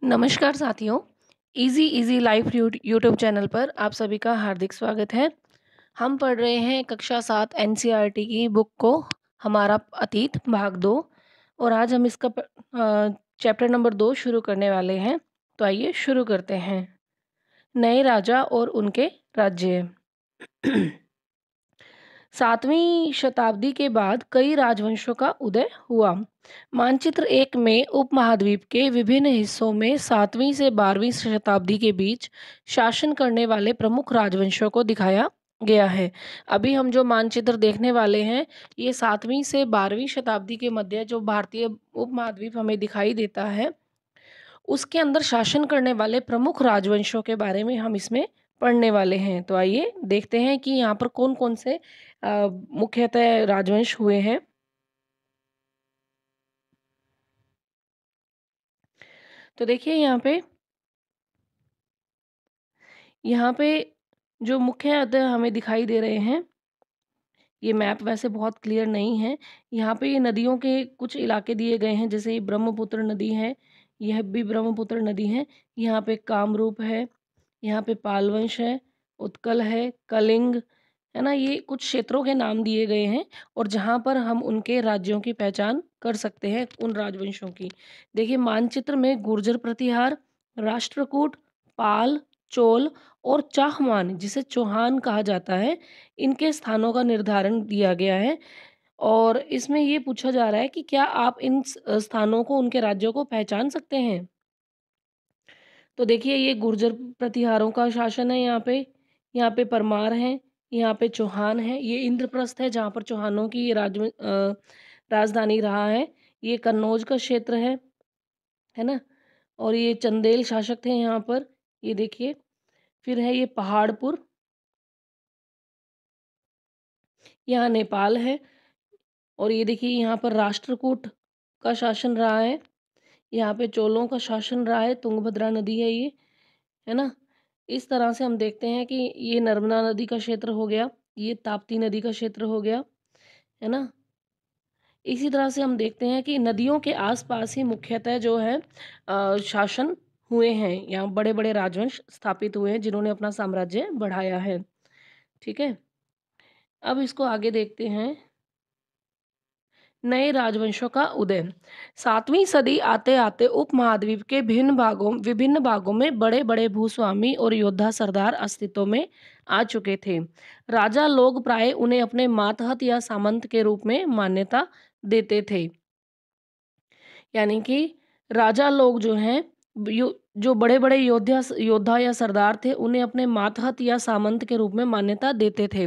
नमस्कार साथियों, easy easy life YouTube channel पर आप सभी का हार्दिक स्वागत है। हम पढ़ रहे हैं कक्षा 7 एनसीईआरटी की बुक को हमारा अतीत भाग 2 और आज हम इसका चैप्टर नंबर 2 शुरू करने वाले हैं। तो आइए शुरू करते हैं। नए राजा और उनके राज्य। 7वीं शताब्दी के बाद कई राजवंशों का उदय हुआ। मानचित्र 1 में उपमहाद्वीप के विभिन्न हिस्सों में 7वीं से 12वीं शताब्दी के बीच शासन करने वाले प्रमुख राजवंशों को दिखाया गया है। अभी हम जो मानचित्र देखने वाले हैं, ये 7वीं से 12वीं शताब्दी के मध्य जो भारतीय उपमहाद्वीप हमें दिखाई देता है, उसके अंदर शासन करने वाले प्रमुख राजवंशों के बारे में हम इसमें पढ़ने वाले हैं। तो आइए देखते हैं कि यहाँ पर कौन-कौन से मुख्यतः राजवंश हुए हैं। तो देखिए यहाँ पे जो मुख्यतः हमें दिखाई दे रहे हैं, ये मैप वैसे बहुत क्लियर नहीं है। यहाँ पे ये नदियों के कुछ इलाके दिए गए हैं, जैसे ये ब्रह्मपुत्र नदी है, यह भी ब्रह्मपुत्र नदी है। यहाँ पे कामरूप है, यहाँ पे पालवंश है, उत्कल है, कलिंग है ना, ये कुछ क्षेत्रों के नाम दिए गए हैं और जहाँ पर हम उनके राज्यों की पहचान कर सकते हैं, उन राजवंशों की। देखिए मानचित्र में गुर्जर प्रतिहार, राष्ट्रकूट, पाल, चोल और चाहमान, जिसे चौहान कहा जाता है, इनके स्थानों का निर्धारण दिया गया है। और इसमें ये पूछा जा रहा है कि क्या आप इन स्थानों को, उनके राज्यों को पहचान सकते हैं? तो देखिए ये गुर्जर प्रतिहारों का शासन है यहाँ पे परमार हैं, यहाँ पे चौहान है, ये इंद्रप्रस्थ है जहाँ पर चौहानों की राजधानी रहा है। ये कन्नौज का क्षेत्र है ना? और ये चंदेल शासक थे यहाँ पर, ये देखिए। फिर है ये पहाड़पुर, यहाँ नेपाल है। और ये देखिए यहाँ पर राष्ट्रकूट का शासन रहा है, यहाँ पे चोलों का शासन रहा है, तुंगभद्रा नदी है ये, है ना? इस तरह से हम देखते हैं कि ये नर्मदा नदी का क्षेत्र हो गया, ये ताप्ती नदी का क्षेत्र हो गया, है ना? इसी तरह से हम देखते हैं कि नदियों के आसपास ही मुख्यतः जो है शासन हुए हैं, यहाँ बड़े-बड़े राजवंश स्थापित हुए हैं जिन्होंने अपना साम्राज्य बढ़ाया है। ठीक है? अब इसको आगे देखते हैं। नए राजवंशों का उदय। 7वीं सदी आते-आते उपमहाद्वीप के विभिन्न भागों में बड़े-बड़े भूस्वामी और योद्धा सरदार अस्तित्व में आ चुके थे। राजा लोग प्राय उन्हें अपने मातहत या सामंत के रूप में मान्यता देते थे। यानी कि राजा लोग जो हैं, जो बड़े-बड़े योद्धा या सरदार थे, उन्हें अपने मातहत या सामंत के रूप में मान्यता देते थे।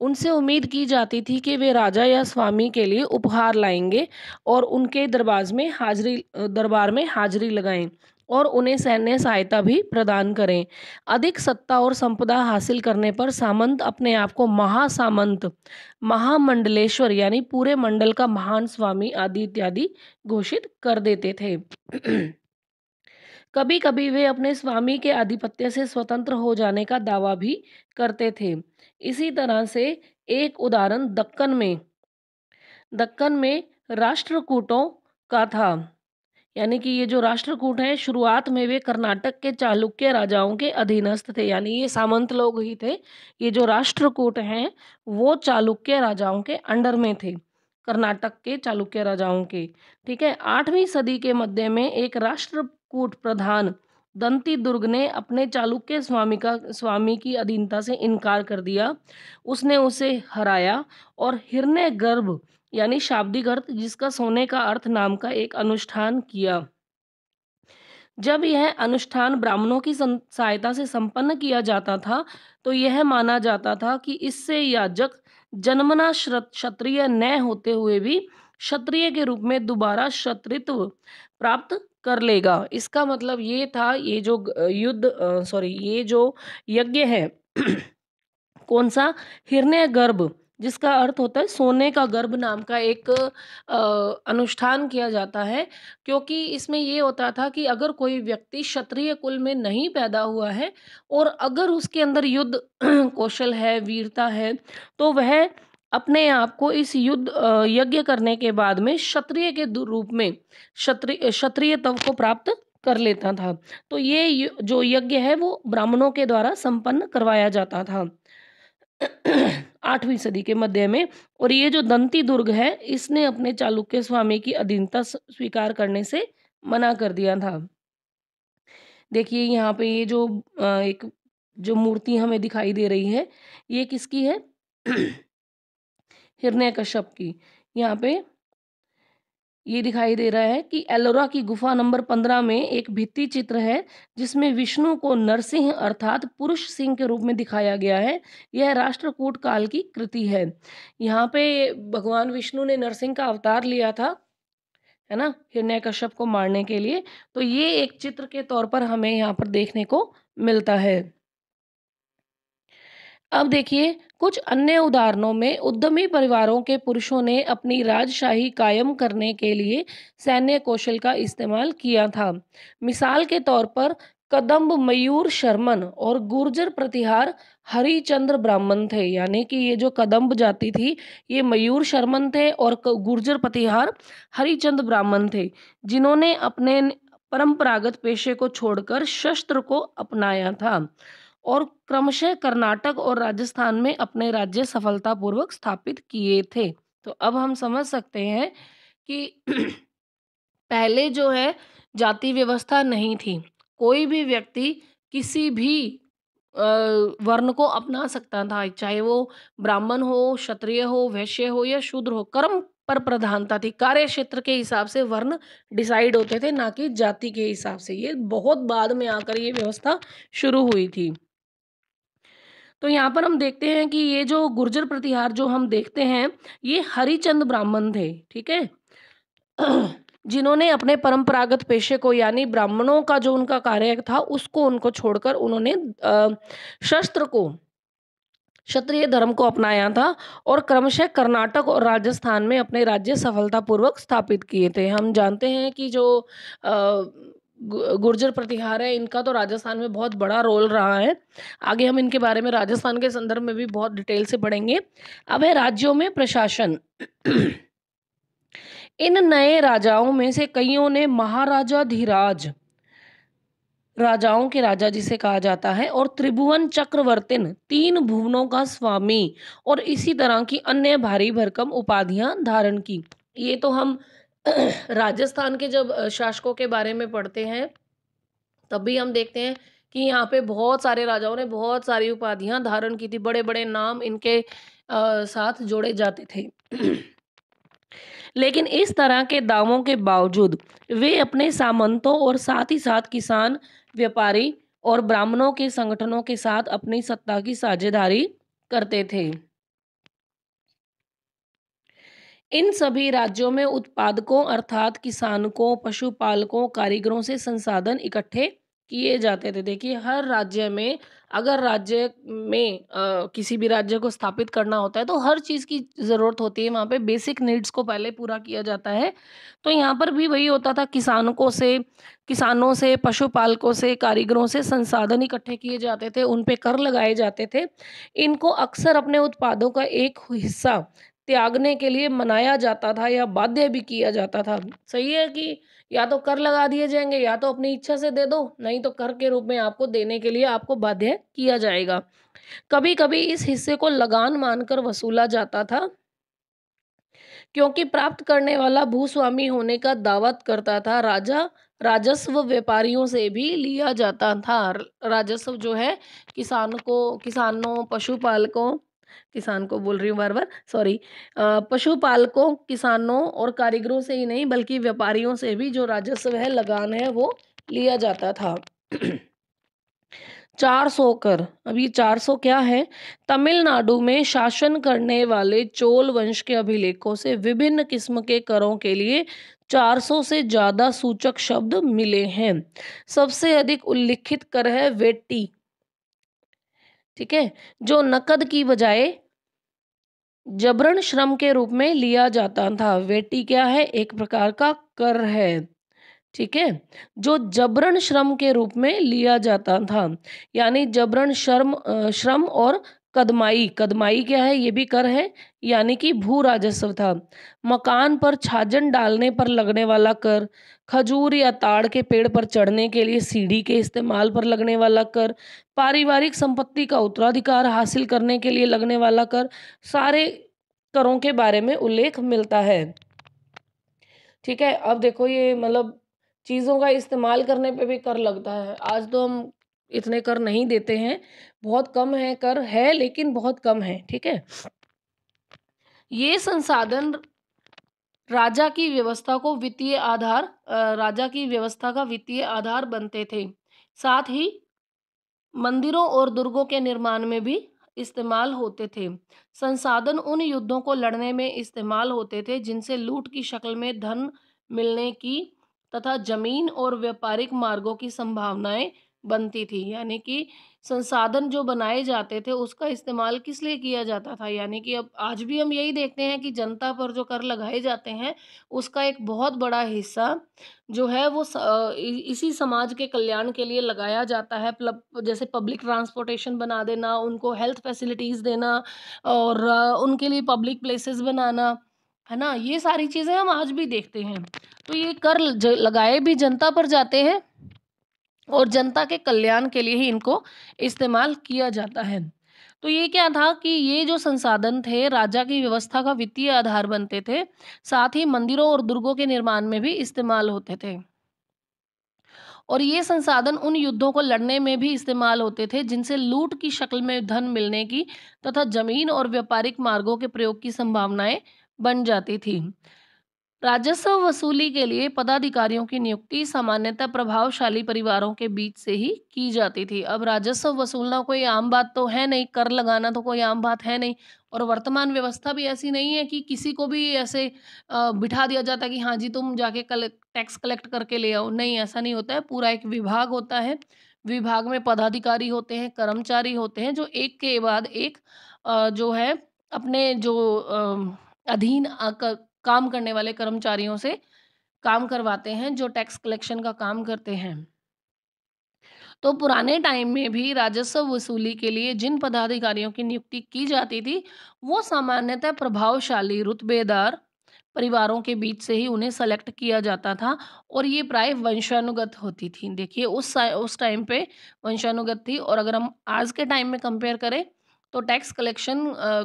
उनसे उम्मीद की जाती थी कि वे राजा या स्वामी के लिए उपहार लाएँगे और उनके दरबार में हाज़िरी लगाएँ और उन्हें सैन्य सहायता भी प्रदान करें। अधिक सत्ता और संपदा हासिल करने पर सामंत अपने आप को महासामंत, महामंडलेश्वर यानी पूरे मंडल का महान स्वामी आदि इत्यादि घोषित कर देते थे। कभी-कभी वे अपने स्वामी के आधिपत्य से स्वतंत्र हो जाने का दावा भी करते थे। इसी तरह से एक उदाहरण दक्कन में राष्ट्रकूटों का था। यानी कि ये जो राष्ट्रकूट हैं, शुरुआत में वे कर्नाटक के चालुक्य राजाओं के अधीनस्थ थे, यानी ये सामंत लोग ही थे। ये जो राष्ट्रकूट हैं, वो चालुक्य राजाओं के अंडर में थे, कर्नाटक के चालुक्य राजाओं के। ठीक है? 8वीं सदी के मध्य में एक राष्ट्रकूट प्रधान दंती दुर्ग ने अपने चालुक्य स्वामी की अधीनता से इनकार कर दिया। उसने उसे हराया और हिरण्यगर्भ यानी शाब्दिक अर्थ, जिसका सोने का अर्थ नाम का एक अनुष्ठान किया। जब यह अनुष्ठान ब्राह्मणों की सहायता से संपन्न किया जाता था, तो यह माना जाता था कि इससे याजक जन्मना क्षत्रिय न होते हुए भी क्षत्रिय के रूप में दोबारा क्षत्रित्व प्राप्त कर लेगा। इसका मतलब ये था, ये जो यज्ञ है कौन सा? हिरण्यगर्भ, जिसका अर्थ होता है सोने का गर्भ नाम का एक अनुष्ठान किया जाता है। क्योंकि इसमें ये होता था कि अगर कोई व्यक्ति क्षत्रिय कुल में नहीं पैदा हुआ है और अगर उसके अंदर युद्ध कौशल है, वीरता है, तो वह अपने आप को इस यज्ञ करने के बाद में क्षत्रिय के रूप में क्षत्रियत्व को प्राप्त कर लेता था। तो ये जो यज्ञ है वो ब्राह्मणों के द्वारा संपन्न करवाया जाता था 8वीं सदी के मध्य में। और ये जो दंती दुर्ग है, इसने अपने चालुक्य स्वामी की अधीनता स्वीकार करने से मना कर दिया था। देखिए यहाँ पे ये जो एक जो मूर्ति हमें दिखाई दे रही है, ये किसकी है? हिरण्यकश्यप की। यहाँ पे ये दिखाई दे रहा है कि एलोरा की गुफा नंबर 15 में एक भित्ति चित्र है, जिसमें विष्णु को नरसिंह अर्थात पुरुष सिंह के रूप में दिखाया गया है। यह राष्ट्रकूट काल की कृति है। यहाँ पे भगवान विष्णु ने नरसिंह का अवतार लिया था, है ना, हिरण्यकश्यप को मारने के लिए। तो ये एक चित्र के तौर पर हमें यहाँ पर देखने को मिलता है। अब देखिए कुछ अन्य उदाहरणों में उद्यमी परिवारों के पुरुषों ने अपनी राजशाही कायम करने के लिए सैन्य कौशल का इस्तेमाल किया था। मिसाल के तौर पर कदम्ब मयूर शर्मन और गुर्जर प्रतिहार हरिचंद्र ब्राह्मण थे। यानी कि ये जो कदम्ब जाति थी, ये मयूर शर्मन थे और गुर्जर प्रतिहार हरिचंद्र ब्राह्मण थे, जिन्होंने अपने परंपरागत पेशे को छोड़कर शस्त्र को अपनाया था और क्रमशः कर्नाटक और राजस्थान में अपने राज्य सफलतापूर्वक स्थापित किए थे। तो अब हम समझ सकते हैं कि पहले जो है जाति व्यवस्था नहीं थी। कोई भी व्यक्ति किसी भी वर्ण को अपना सकता था, चाहे वो ब्राह्मण हो, क्षत्रिय हो, वैश्य हो या शूद्र हो। कर्म पर प्रधानता थी। कार्य क्षेत्र के हिसाब से वर्ण डिसाइड होते थे, ना कि जाति के हिसाब से। ये बहुत बाद में आकर ये व्यवस्था शुरू हुई थी। तो यहाँ पर हम देखते हैं कि ये जो गुर्जर प्रतिहार जो हम देखते हैं, ये हरिचंद ब्राह्मण थे, ठीक है। जिन्होंने अपने परंपरागत पेशे को, यानी ब्राह्मणों का जो उनका कार्य था, उसको उनको छोड़कर उन्होंने शस्त्र को, क्षत्रिय धर्म को अपनाया था और क्रमशः कर्नाटक और राजस्थान में अपने राज्य सफलतापूर्वक स्थापित किए थे। हम जानते हैं कि जो गुर्जर प्रतिहार है, इनका तो राजस्थान में बहुत बड़ा रोल रहा है। आगे हम इनके बारे में राजस्थान के संदर्भ में भी बहुत डिटेल से पढ़ेंगे। अब है राज्यों में प्रशासन। इन नए राजाओं में से कईयों ने महाराजाधिराज, राजाओं के राजा जिसे कहा जाता है, और त्रिभुवन चक्रवर्तिन, 3 भुवनों का स्वामी, और इसी तरह की अन्य भारी भरकम उपाधियां धारण की। ये तो हम राजस्थान के जब शासकों के बारे में पढ़ते हैं, तब भी हम देखते हैं कि यहाँ पे बहुत सारे राजाओं ने बहुत सारी उपाधियां धारण की थी। बड़े बड़े नाम इनके साथ जोड़े जाते थे। लेकिन इस तरह के दावों के बावजूद वे अपने सामंतों और साथ ही साथ किसान, व्यापारी और ब्राह्मणों के संगठनों के साथ अपनी सत्ता की साझेदारी करते थे। इन सभी राज्यों में उत्पादकों अर्थात किसानों, पशुपालकों, कारीगरों से संसाधन इकट्ठे किए जाते थे। देखिए हर राज्य में, अगर राज्य में किसी भी राज्य को स्थापित करना होता है तो हर चीज़ की ज़रूरत होती है। वहाँ पे बेसिक नीड्स को पहले पूरा किया जाता है। तो यहाँ पर भी वही होता था, किसानों से, पशुपालकों से, कारीगरों से संसाधन इकट्ठे किए जाते थे, उन पे कर लगाए जाते थे। इनको अक्सर अपने उत्पादों का एक हिस्सा त्यागने के लिए मनाया जाता था या बाध्य भी किया जाता था। सही है कि या तो कर लगा दिए जाएंगे, या तो अपनी इच्छा से दे दो, नहीं तो कर के रूप में आपको देने के लिए आपको बाध्य किया जाएगा। कभी कभी इस हिस्से को लगान मानकर वसूला जाता था, क्योंकि प्राप्त करने वाला भूस्वामी होने का दावत करता था। राजस्व व्यापारियों से भी लिया जाता था। राजस्व जो है किसानों, पशुपालकों, किसान को बोल रही हूँ बार बार, सॉरी, पशुपालकों, किसानों और कारीगरों से ही नहीं बल्कि व्यापारियों से भी जो राजस्व है, लगान है, वो लिया जाता था। 400 कर। अब ये 400 क्या है? तमिलनाडु में शासन करने वाले चोल वंश के अभिलेखों से विभिन्न किस्म के करों के लिए 400 से ज्यादा सूचक शब्द मिले हैं। सबसे अधिक उल्लिखित कर है वेट्टी, ठीक है, जो नकद की बजाय जबरन श्रम के रूप में लिया जाता था। वेट्टी क्या है? एक प्रकार का कर है, ठीक है, जो जबरन श्रम के रूप में लिया जाता था। यानी जबरन श्रम और कदमाई, कदमाई क्या है? ये भी कर है, यानी कि भू राजस्व था। मकान पर छाजन डालने पर लगने वाला कर, खजूर या ताड़ के पेड़ पर चढ़ने के लिए सीढ़ी के इस्तेमाल पर लगने वाला कर, पारिवारिक संपत्ति का उत्तराधिकार हासिल करने के लिए लगने वाला कर, सारे करों के बारे में उल्लेख मिलता है। ठीक है, अब देखो ये मतलब चीज़ों का इस्तेमाल करने पे भी कर लगता है। आज तो हम इतने कर नहीं देते हैं, बहुत कम है कर है, लेकिन बहुत कम है। ठीक है, ये संसाधन राजा की व्यवस्था को वित्तीय आधार राजा की व्यवस्था का वित्तीय आधार बनते थे। साथ ही मंदिरों और दुर्गों के निर्माण में भी इस्तेमाल होते थे। संसाधन उन युद्धों को लड़ने में इस्तेमाल होते थे जिनसे लूट की शक्ल में धन मिलने की तथा जमीन और व्यापारिक मार्गों की संभावनाएं बनती थी। यानी कि संसाधन जो बनाए जाते थे उसका इस्तेमाल किस लिए किया जाता था? यानी कि अब आज भी हम यही देखते हैं कि जनता पर जो कर लगाए जाते हैं उसका एक बहुत बड़ा हिस्सा जो है वो इसी समाज के कल्याण के लिए लगाया जाता है। जैसे पब्लिक ट्रांसपोर्टेशन बना देना, उनको हेल्थ फैसिलिटीज़ देना और उनके लिए पब्लिक प्लेसेस बनाना, है ना? ये सारी चीज़ें हम आज भी देखते हैं। तो ये कर लगाए भी जनता पर जाते हैं और जनता के कल्याण के लिए ही इनको इस्तेमाल किया जाता है। तो ये क्या था कि ये जो संसाधन थे राजा की व्यवस्था का वित्तीय आधार बनते थे, साथ ही मंदिरों और दुर्गों के निर्माण में भी इस्तेमाल होते थे। और ये संसाधन उन युद्धों को लड़ने में भी इस्तेमाल होते थे जिनसे लूट की शक्ल में धन मिलने की तथा जमीन और व्यापारिक मार्गों के प्रयोग की संभावनाएं बन जाती थी। राजस्व वसूली के लिए पदाधिकारियों की नियुक्ति सामान्यतः प्रभावशाली परिवारों के बीच से ही की जाती थी। अब राजस्व वसूलना कोई आम बात तो है नहीं, कर लगाना तो कोई आम बात है नहीं। और वर्तमान व्यवस्था भी ऐसी नहीं है कि किसी को भी ऐसे बिठा दिया जाता है कि हाँ जी तुम जाके टैक्स कलेक्ट करके ले आओ। नहीं, ऐसा नहीं होता है। पूरा एक विभाग होता है, विभाग में पदाधिकारी होते हैं, कर्मचारी होते हैं जो एक के बाद एक जो है अपने जो अधीन काम करने वाले कर्मचारियों से काम करवाते हैं जो टैक्स कलेक्शन का काम करते हैं। तो पुराने टाइम में भी राजस्व वसूली के लिए जिन पदाधिकारियों की नियुक्ति की जाती थी, वो सामान्यतः प्रभावशाली रुतबेदार परिवारों के बीच से ही उन्हें सेलेक्ट किया जाता था और ये प्राय वंशानुगत होती थी। देखिए उस टाइम पे वंशानुगत थी और अगर हम आज के टाइम में कंपेयर करें तो टैक्स कलेक्शन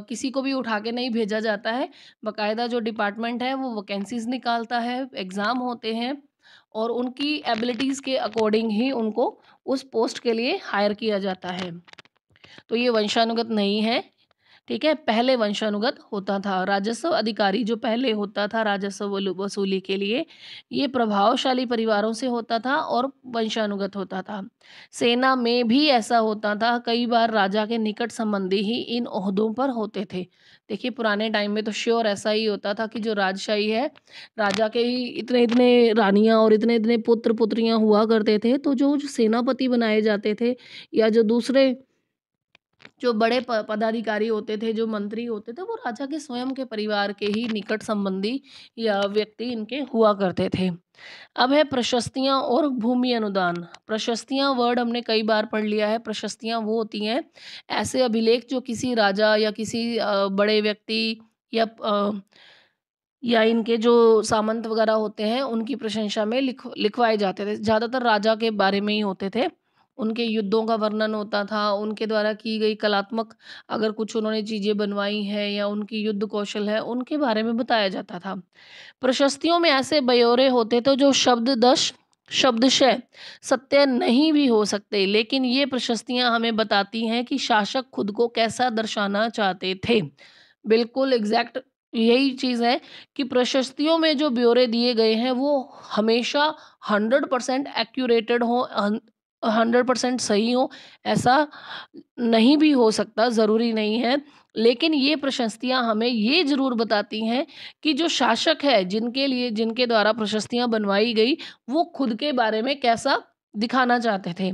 किसी को भी उठा के नहीं भेजा जाता है। बाकायदा जो डिपार्टमेंट है वो वैकेंसीज़ निकालता है, एग्ज़ाम होते हैं और उनकी एबिलिटीज़ के अकॉर्डिंग ही उनको उस पोस्ट के लिए हायर किया जाता है। तो ये वंशानुगत नहीं है। ठीक है, पहले वंशानुगत होता था। राजस्व अधिकारी जो पहले होता था राजस्व वसूली के लिए, ये प्रभावशाली परिवारों से होता था और वंशानुगत होता था। सेना में भी ऐसा होता था, कई बार राजा के निकट संबंधी ही इन ओहदों पर होते थे। देखिए पुराने टाइम में तो श्योर ऐसा ही होता था कि जो राजशाही है, राजा के ही इतने-इतने रानियाँ और इतने-इतने पुत्र-पुत्रियाँ हुआ करते थे, तो जो सेनापति बनाए जाते थे या जो दूसरे जो बड़े पदाधिकारी होते थे, जो मंत्री होते थे, वो राजा के स्वयं के परिवार के ही निकट संबंधी या व्यक्ति इनके हुआ करते थे। अब है प्रशस्तियाँ और भूमि अनुदान। प्रशस्तियाँ वर्ड हमने कई बार पढ़ लिया है। प्रशस्तियाँ वो होती हैं ऐसे अभिलेख जो किसी राजा या किसी बड़े व्यक्ति या इनके जो सामंत वगैरह होते हैं उनकी प्रशंसा में लिखवाए जाते थे। ज़्यादातर राजा के बारे में ही होते थे। उनके युद्धों का वर्णन होता था, उनके द्वारा की गई कलात्मक अगर कुछ उन्होंने चीज़ें बनवाई हैं या उनकी युद्ध कौशल है, उनके बारे में बताया जाता था। प्रशस्तियों में ऐसे ब्यौरे होते थे जो शब्दशः सत्य नहीं भी हो सकते, लेकिन ये प्रशस्तियाँ हमें बताती हैं कि शासक खुद को कैसा दर्शाना चाहते थे। बिल्कुल एग्ज़ैक्ट यही चीज़ है कि प्रशस्तियों में जो ब्यौरे दिए गए हैं वो हमेशा 100% एक्यूरेटेड हो 100% सही हो, ऐसा नहीं भी हो सकता, ज़रूरी नहीं है। लेकिन ये प्रशस्तियाँ हमें ये ज़रूर बताती हैं कि जो शासक है जिनके द्वारा प्रशस्तियाँ बनवाई गई, वो खुद के बारे में कैसा दिखाना चाहते थे।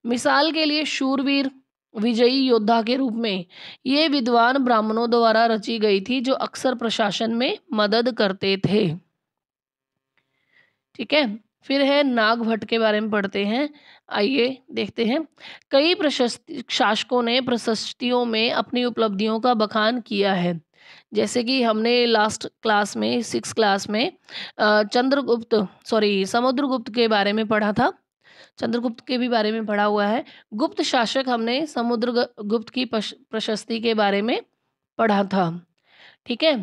मिसाल के लिए शूरवीर, विजयी योद्धा के रूप में ये विद्वान ब्राह्मणों द्वारा रची गई थी जो अक्सर प्रशासन में मदद करते थे। ठीक है? फिर है नागभट्ट के बारे में पढ़ते हैं। आइए देखते हैं। कई प्रशस्ति शासकों ने प्रशस्तियों में अपनी उपलब्धियों का बखान किया है। जैसे कि हमने लास्ट क्लास में 6 क्लास में चंद्रगुप्त सॉरी समुद्रगुप्त के बारे में पढ़ा था। चंद्रगुप्त के भी बारे में पढ़ा हुआ है। गुप्त शासक हमने गुप्त की प्रशस्ति के बारे में पढ़ा था। ठीक है।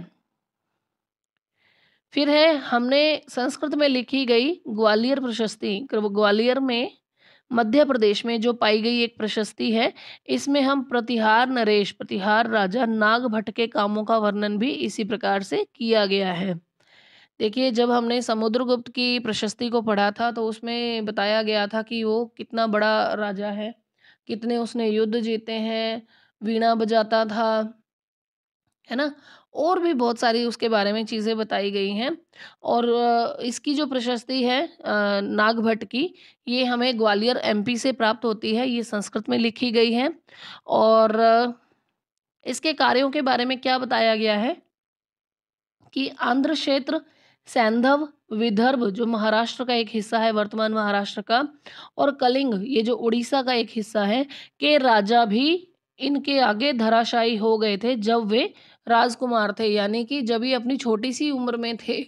फिर है हमने संस्कृत में लिखी गई ग्वालियर प्रशस्ति। ग्वालियर में मध्य प्रदेश में जो पाई गई एक प्रशस्ति है, इसमें हम प्रतिहार राजा नागभट्ट के कामों का वर्णन भी इसी प्रकार से किया गया है। देखिए, जब हमने समुद्रगुप्त की प्रशस्ति को पढ़ा था तो उसमें बताया गया था कि वो कितना बड़ा राजा है, कितने उसने युद्ध जीते हैं, वीणा बजाता था, है ना? और भी बहुत सारी उसके बारे में चीज़ें बताई गई हैं। और इसकी जो प्रशस्ति है नागभट्ट की, ये हमें ग्वालियर एमपी से प्राप्त होती है। ये संस्कृत में लिखी गई है। और इसके कार्यों के बारे में क्या बताया गया है कि आंध्र क्षेत्र, सैंधव, विदर्भ जो महाराष्ट्र का एक हिस्सा है, वर्तमान महाराष्ट्र का, और कलिंग ये जो उड़ीसा का एक हिस्सा है, के राजा भी इनके आगे धराशायी हो गए थे जब वे राजकुमार थे। यानी कि जब ये अपनी छोटी सी उम्र में थे,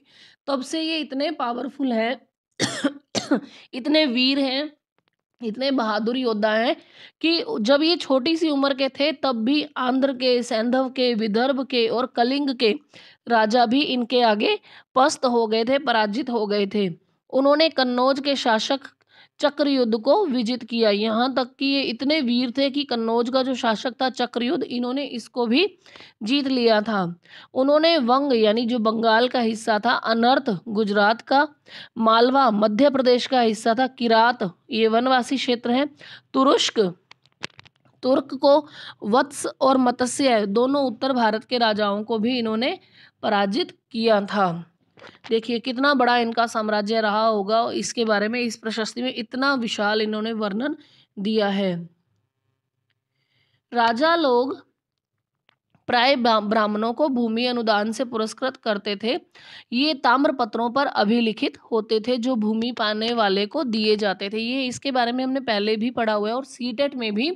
तब से ये इतने पावरफुल हैं इतने वीर हैं, इतने बहादुर योद्धा हैं कि जब ये छोटी सी उम्र के थे तब भी आंध्र के, सैंधव के, विदर्भ के और कलिंग के राजा भी इनके आगे पस्त हो गए थे, पराजित हो गए थे। उन्होंने कन्नौज के शासक चक्रयुद्ध को विजित किया। यहाँ तक कि ये इतने वीर थे कि कन्नौज का जो शासक था चक्रयुद्ध, इन्होंने इसको भी जीत लिया था। उन्होंने वंग यानी जो बंगाल का हिस्सा था, अनर्थ गुजरात का, मालवा मध्य प्रदेश का हिस्सा था, किरात ये वनवासी क्षेत्र है, तुरुष्क तुर्क को, वत्स और मत्स्य दोनों उत्तर भारत के राजाओं को भी इन्होंने पराजित किया था। देखिए कितना बड़ा इनका साम्राज्य रहा होगा, इसके बारे में इस प्रशस्ति में इतना विशाल इन्होंने वर्णन दिया है। राजा लोग प्राय ब्राह्मणों को भूमि अनुदान से पुरस्कृत करते थे। ये ताम्रपत्रों पर अभिलिखित होते थे जो भूमि पाने वाले को दिए जाते थे। ये इसके बारे में हमने पहले भी पढ़ा हुआ है। और सीटेट में भी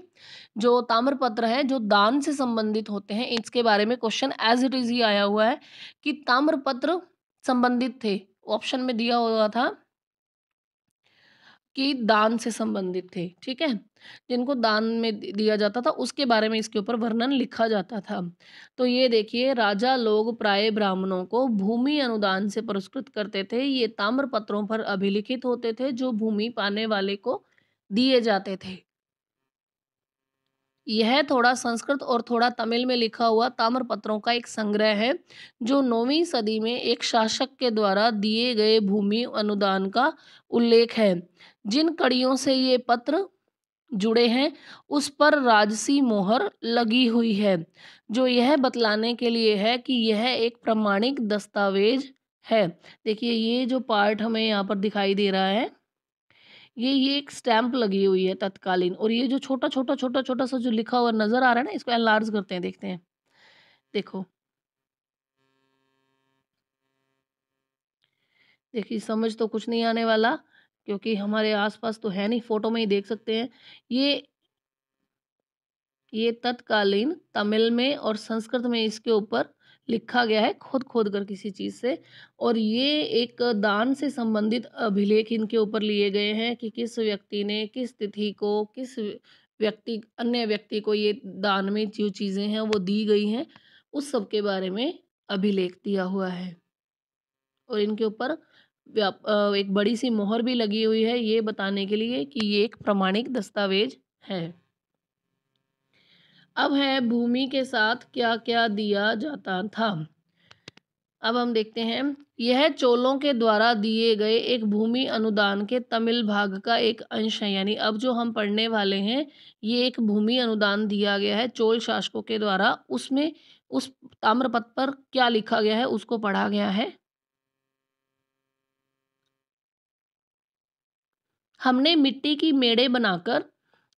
जो ताम्रपत्र है जो दान से संबंधित होते हैं, इसके बारे में क्वेश्चन एज इट इज ही आया हुआ है कि ताम्रपत्र संबंधित थे। ऑप्शन में दिया हुआ था कि दान से संबंधित थे। ठीक है, जिनको दान में दिया जाता था उसके बारे में इसके ऊपर वर्णन लिखा जाता था। तो ये देखिए, राजा लोग प्राय ब्राह्मणों को भूमि अनुदान से पुरस्कृत करते थे। ये ताम्र पत्रों पर अभिलिखित होते थे जो भूमि पाने वाले को दिए जाते थे। यह थोड़ा संस्कृत और थोड़ा तमिल में लिखा हुआ ताम्रपत्रों का एक संग्रह है जो 9वीं सदी में एक शासक के द्वारा दिए गए भूमि अनुदान का उल्लेख है। जिन कड़ियों से ये पत्र जुड़े हैं उस पर राजसी मोहर लगी हुई है, जो यह बतलाने के लिए है कि यह एक प्रमाणिक दस्तावेज है। देखिए ये जो पार्ट हमें यहाँ पर दिखाई दे रहा है, ये एक स्टैंप लगी हुई है तत्कालीन। और ये जो छोटा छोटा छोटा छोटा सा जो लिखा हुआ नजर आ रहा है ना, इसको एनलार्ज करते हैं, देखते हैं। देखो, देखिए समझ तो कुछ नहीं आने वाला क्योंकि हमारे आसपास तो है नहीं, फोटो में ही देख सकते हैं। ये ये तत्कालीन तमिल में और संस्कृत में इसके ऊपर लिखा गया है, खोद खोद कर किसी चीज़ से। और ये एक दान से संबंधित अभिलेख इनके ऊपर लिए गए हैं कि किस व्यक्ति ने किस तिथि को किस व्यक्ति अन्य व्यक्ति को ये दान में जो चीज़ें हैं वो दी गई हैं, उस सब के बारे में अभिलेख दिया हुआ है। और इनके ऊपर एक बड़ी सी मोहर भी लगी हुई है, ये बताने के लिए कि ये एक प्रमाणिक दस्तावेज है। अब है भूमि के साथ क्या-क्या दिया जाता था। अब हम देखते हैं, यह चोलों के द्वारा दिए गए एक भूमि अनुदान के तमिल भाग का एक अंश है। यानी अब जो हम पढ़ने वाले हैं, ये एक भूमि अनुदान दिया गया है चोल शासकों के द्वारा। उसमें उस ताम्रपत्र पर क्या लिखा गया है उसको पढ़ा गया है। हमने मिट्टी की मेड़े बनाकर,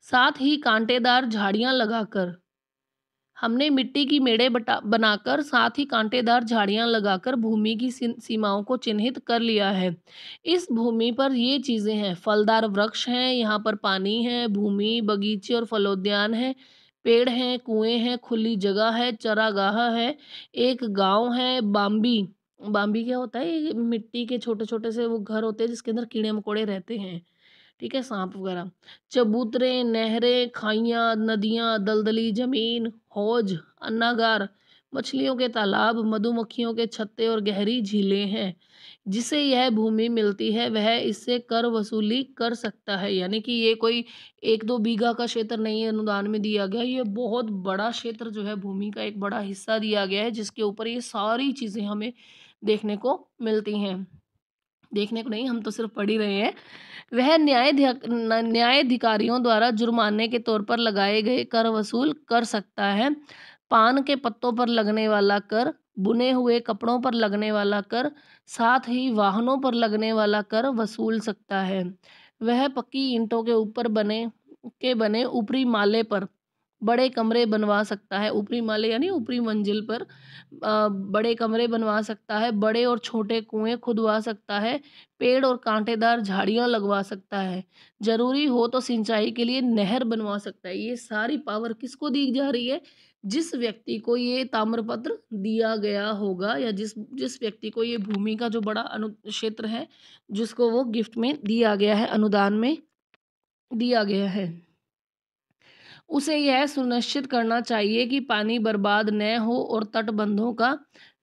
साथ ही कांटेदार झाड़ियां लगाकर हमने मिट्टी की मेड़े बनाकर साथ ही कांटेदार झाड़ियां लगाकर भूमि की सीमाओं को चिन्हित कर लिया है। इस भूमि पर ये चीजें हैं, फलदार वृक्ष हैं, यहाँ पर पानी है, भूमि, बगीचे और फलोद्यान है, पेड़ हैं, कुएं हैं, खुली जगह है, चरागाह है, एक गांव है, बाम्बी। बाम्बी क्या होता है? ये मिट्टी के छोटे छोटे से वो घर होते हैं जिसके अंदर कीड़े मकोड़े रहते हैं, ठीक है, सांप वगैरह। चबूतरे, नहरें, खाइयाँ, नदियाँ, दलदली जमीन, हौज, अन्नागार, मछलियों के तालाब, मधुमक्खियों के छत्ते और गहरी झीलें हैं। जिसे यह भूमि मिलती है वह इससे कर वसूली कर सकता है। यानी कि ये कोई 1-2 बीघा का क्षेत्र नहीं है अनुदान में दिया गया, ये बहुत बड़ा क्षेत्र जो है, भूमि का एक बड़ा हिस्सा दिया गया है जिसके ऊपर ये सारी चीज़ें हमें देखने को मिलती हैं। देखने को नहीं, हम तो सिर्फ पढ़ ही रहे हैं। वह न्यायाधिकारियों द्वारा जुर्माने के तौर पर लगाए गए कर वसूल कर सकता है। पान के पत्तों पर लगने वाला कर, बुने हुए कपड़ों पर लगने वाला कर, साथ ही वाहनों पर लगने वाला कर वसूल सकता है। वह पक्की ईंटों के ऊपर बने ऊपरी माले पर बड़े कमरे बनवा सकता है। ऊपरी माले यानी ऊपरी मंजिल पर बड़े कमरे बनवा सकता है, बड़े और छोटे कुएं खुदवा सकता है, पेड़ और कांटेदार झाड़ियां लगवा सकता है, जरूरी हो तो सिंचाई के लिए नहर बनवा सकता है। ये सारी पावर किसको दी जा रही है? जिस व्यक्ति को ये ताम्रपत्र दिया गया होगा, या जिस जिस व्यक्ति को ये भूमि का जो बड़ा अनु क्षेत्र है जिसको वो गिफ्ट में दिया गया है, अनुदान में दिया गया है, उसे यह सुनिश्चित करना चाहिए कि पानी बर्बाद न हो और तटबंधों का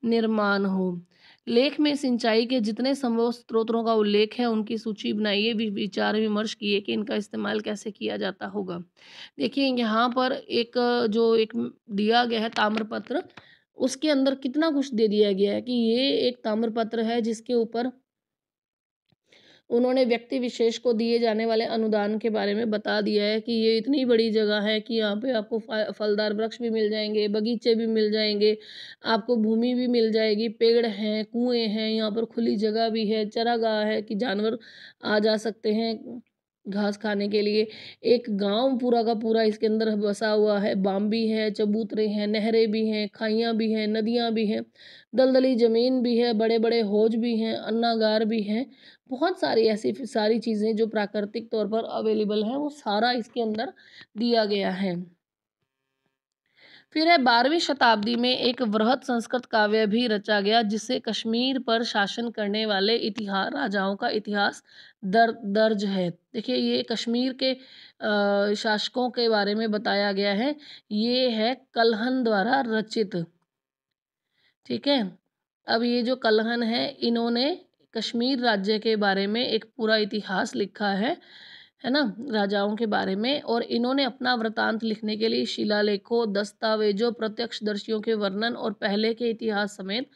निर्माण हो। लेख में सिंचाई के जितने संभव स्रोतों का उल्लेख है उनकी सूची बनाइए, विचार विमर्श किए कि इनका इस्तेमाल कैसे किया जाता होगा। देखिए यहाँ पर एक दिया गया है ताम्रपत्र, उसके अंदर कितना कुछ दे दिया गया है कि ये एक ताम्रपत्र है जिसके ऊपर उन्होंने व्यक्ति विशेष को दिए जाने वाले अनुदान के बारे में बता दिया है कि ये इतनी बड़ी जगह है कि यहाँ पे आपको फलदार वृक्ष भी मिल जाएंगे, बगीचे भी मिल जाएंगे, आपको भूमि भी मिल जाएगी, पेड़ हैं, कुएं हैं, यहाँ पर खुली जगह भी है, चरागाह है कि जानवर आ जा सकते हैं घास खाने के लिए। एक गांव पूरा का पूरा इसके अंदर बसा हुआ है, बाम्बी है, चबूतरे हैं, नहरें भी हैं, खाइयाँ भी हैं, नदियाँ भी हैं, दलदली जमीन भी है, बड़े बड़े हौज भी हैं, अन्नागार भी हैं। बहुत सारी ऐसी सारी चीज़ें जो प्राकृतिक तौर पर अवेलेबल हैं वो सारा इसके अंदर दिया गया है। फिर है 12वीं शताब्दी में एक वृहत संस्कृत काव्य भी रचा गया जिससे कश्मीर पर शासन करने वाले इतिहास राजाओं का इतिहास दर्ज है। देखिए ये कश्मीर के शासकों के बारे में बताया गया है। ये है कल्हन द्वारा रचित, ठीक है। अब ये जो कल्हन है इन्होंने कश्मीर राज्य के बारे में एक पूरा इतिहास लिखा है ना, राजाओं के बारे में। और इन्होंने अपना वृतांत लिखने के लिए शिलालेखों, दस्तावेजों, प्रत्यक्षदर्शियों के वर्णन और पहले के इतिहास समेत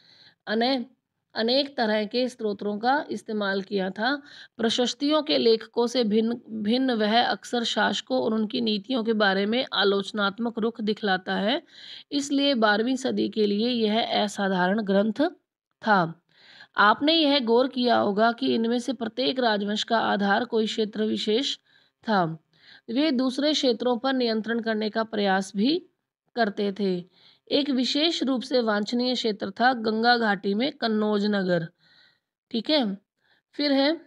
अनेक अनेक तरह के स्रोतों का इस्तेमाल किया था। प्रशस्तियों के लेखकों से भिन्न भिन्न वह अक्सर शासकों और उनकी नीतियों के बारे में आलोचनात्मक रुख दिखलाता है। इसलिए 12वीं सदी के लिए यह असाधारण ग्रंथ था। आपने यह गौर किया होगा कि इनमें से प्रत्येक राजवंश का आधार कोई क्षेत्र विशेष था। वे दूसरे क्षेत्रों पर नियंत्रण करने का प्रयास भी करते थे। एक विशेष रूप से वांछनीय क्षेत्र था गंगा घाटी में कन्नौज नगर, ठीक है। फिर है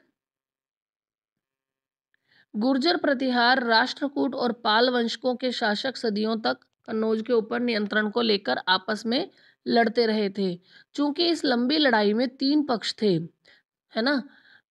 गुर्जर प्रतिहार, राष्ट्रकूट और पाल वंशकों के शासक सदियों तक कन्नौज के ऊपर नियंत्रण को लेकर आपस में लड़ते रहे थे। चूंकि इस लंबी लड़ाई में 3 पक्ष थे, है ना,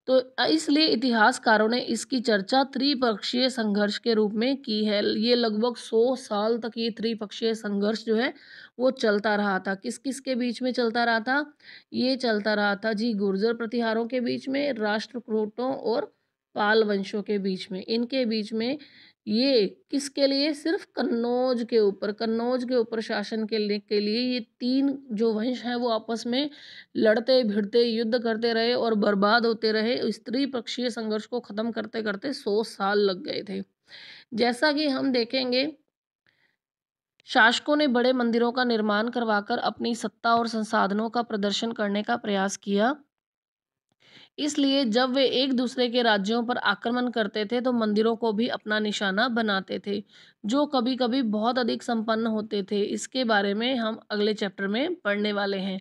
तो इसलिए इतिहासकारों ने इसकी चर्चा त्रिपक्षीय संघर्ष के रूप में की है। ये लगभग 100 साल तक ये त्रिपक्षीय संघर्ष जो है वो चलता रहा था। किस किस के बीच में चलता रहा था? ये चलता रहा था जी गुर्जर प्रतिहारों के बीच में, राष्ट्रकूटों और पाल वंशों के बीच में। इनके बीच में ये किसके लिए? सिर्फ कन्नौज के ऊपर शासन के लिए ये 3 जो वंश हैं वो आपस में लड़ते भिड़ते युद्ध करते रहे और बर्बाद होते रहे। इस त्रिपक्षीय संघर्ष को खत्म करते करते 100 साल लग गए थे। जैसा कि हम देखेंगे, शासकों ने बड़े मंदिरों का निर्माण करवाकर अपनी सत्ता और संसाधनों का प्रदर्शन करने का प्रयास किया। इसलिए जब वे एक दूसरे के राज्यों पर आक्रमण करते थे तो मंदिरों को भी अपना निशाना बनाते थे, जो कभी-कभी बहुत अधिक संपन्न होते थे। इसके बारे में हम अगले चैप्टर में पढ़ने वाले हैं।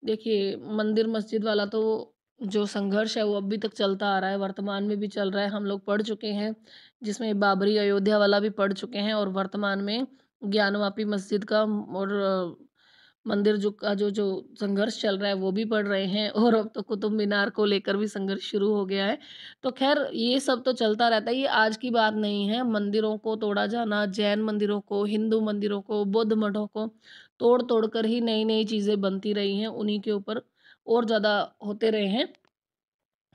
देखिए, मंदिर मस्जिद वाला तो जो संघर्ष है वो अभी तक चलता आ रहा है, वर्तमान में भी चल रहा है। हम लोग पढ़ चुके हैं, जिसमें बाबरी अयोध्या वाला भी पढ़ चुके हैं और वर्तमान में ज्ञानवापी मस्जिद का और मंदिर जो का जो संघर्ष चल रहा है वो भी पढ़ रहे हैं और अब तो कुतुब मीनार को लेकर भी संघर्ष शुरू हो गया है। तो ख़ैर ये सब तो चलता रहता है, ये आज की बात नहीं है। मंदिरों को तोड़ा जाना, जैन मंदिरों को, हिंदू मंदिरों को, बौद्ध मठों को तोड़-तोड़ कर ही नई-नई चीज़ें बनती रही हैं, उन्हीं के ऊपर और ज़्यादा होते रहे हैं।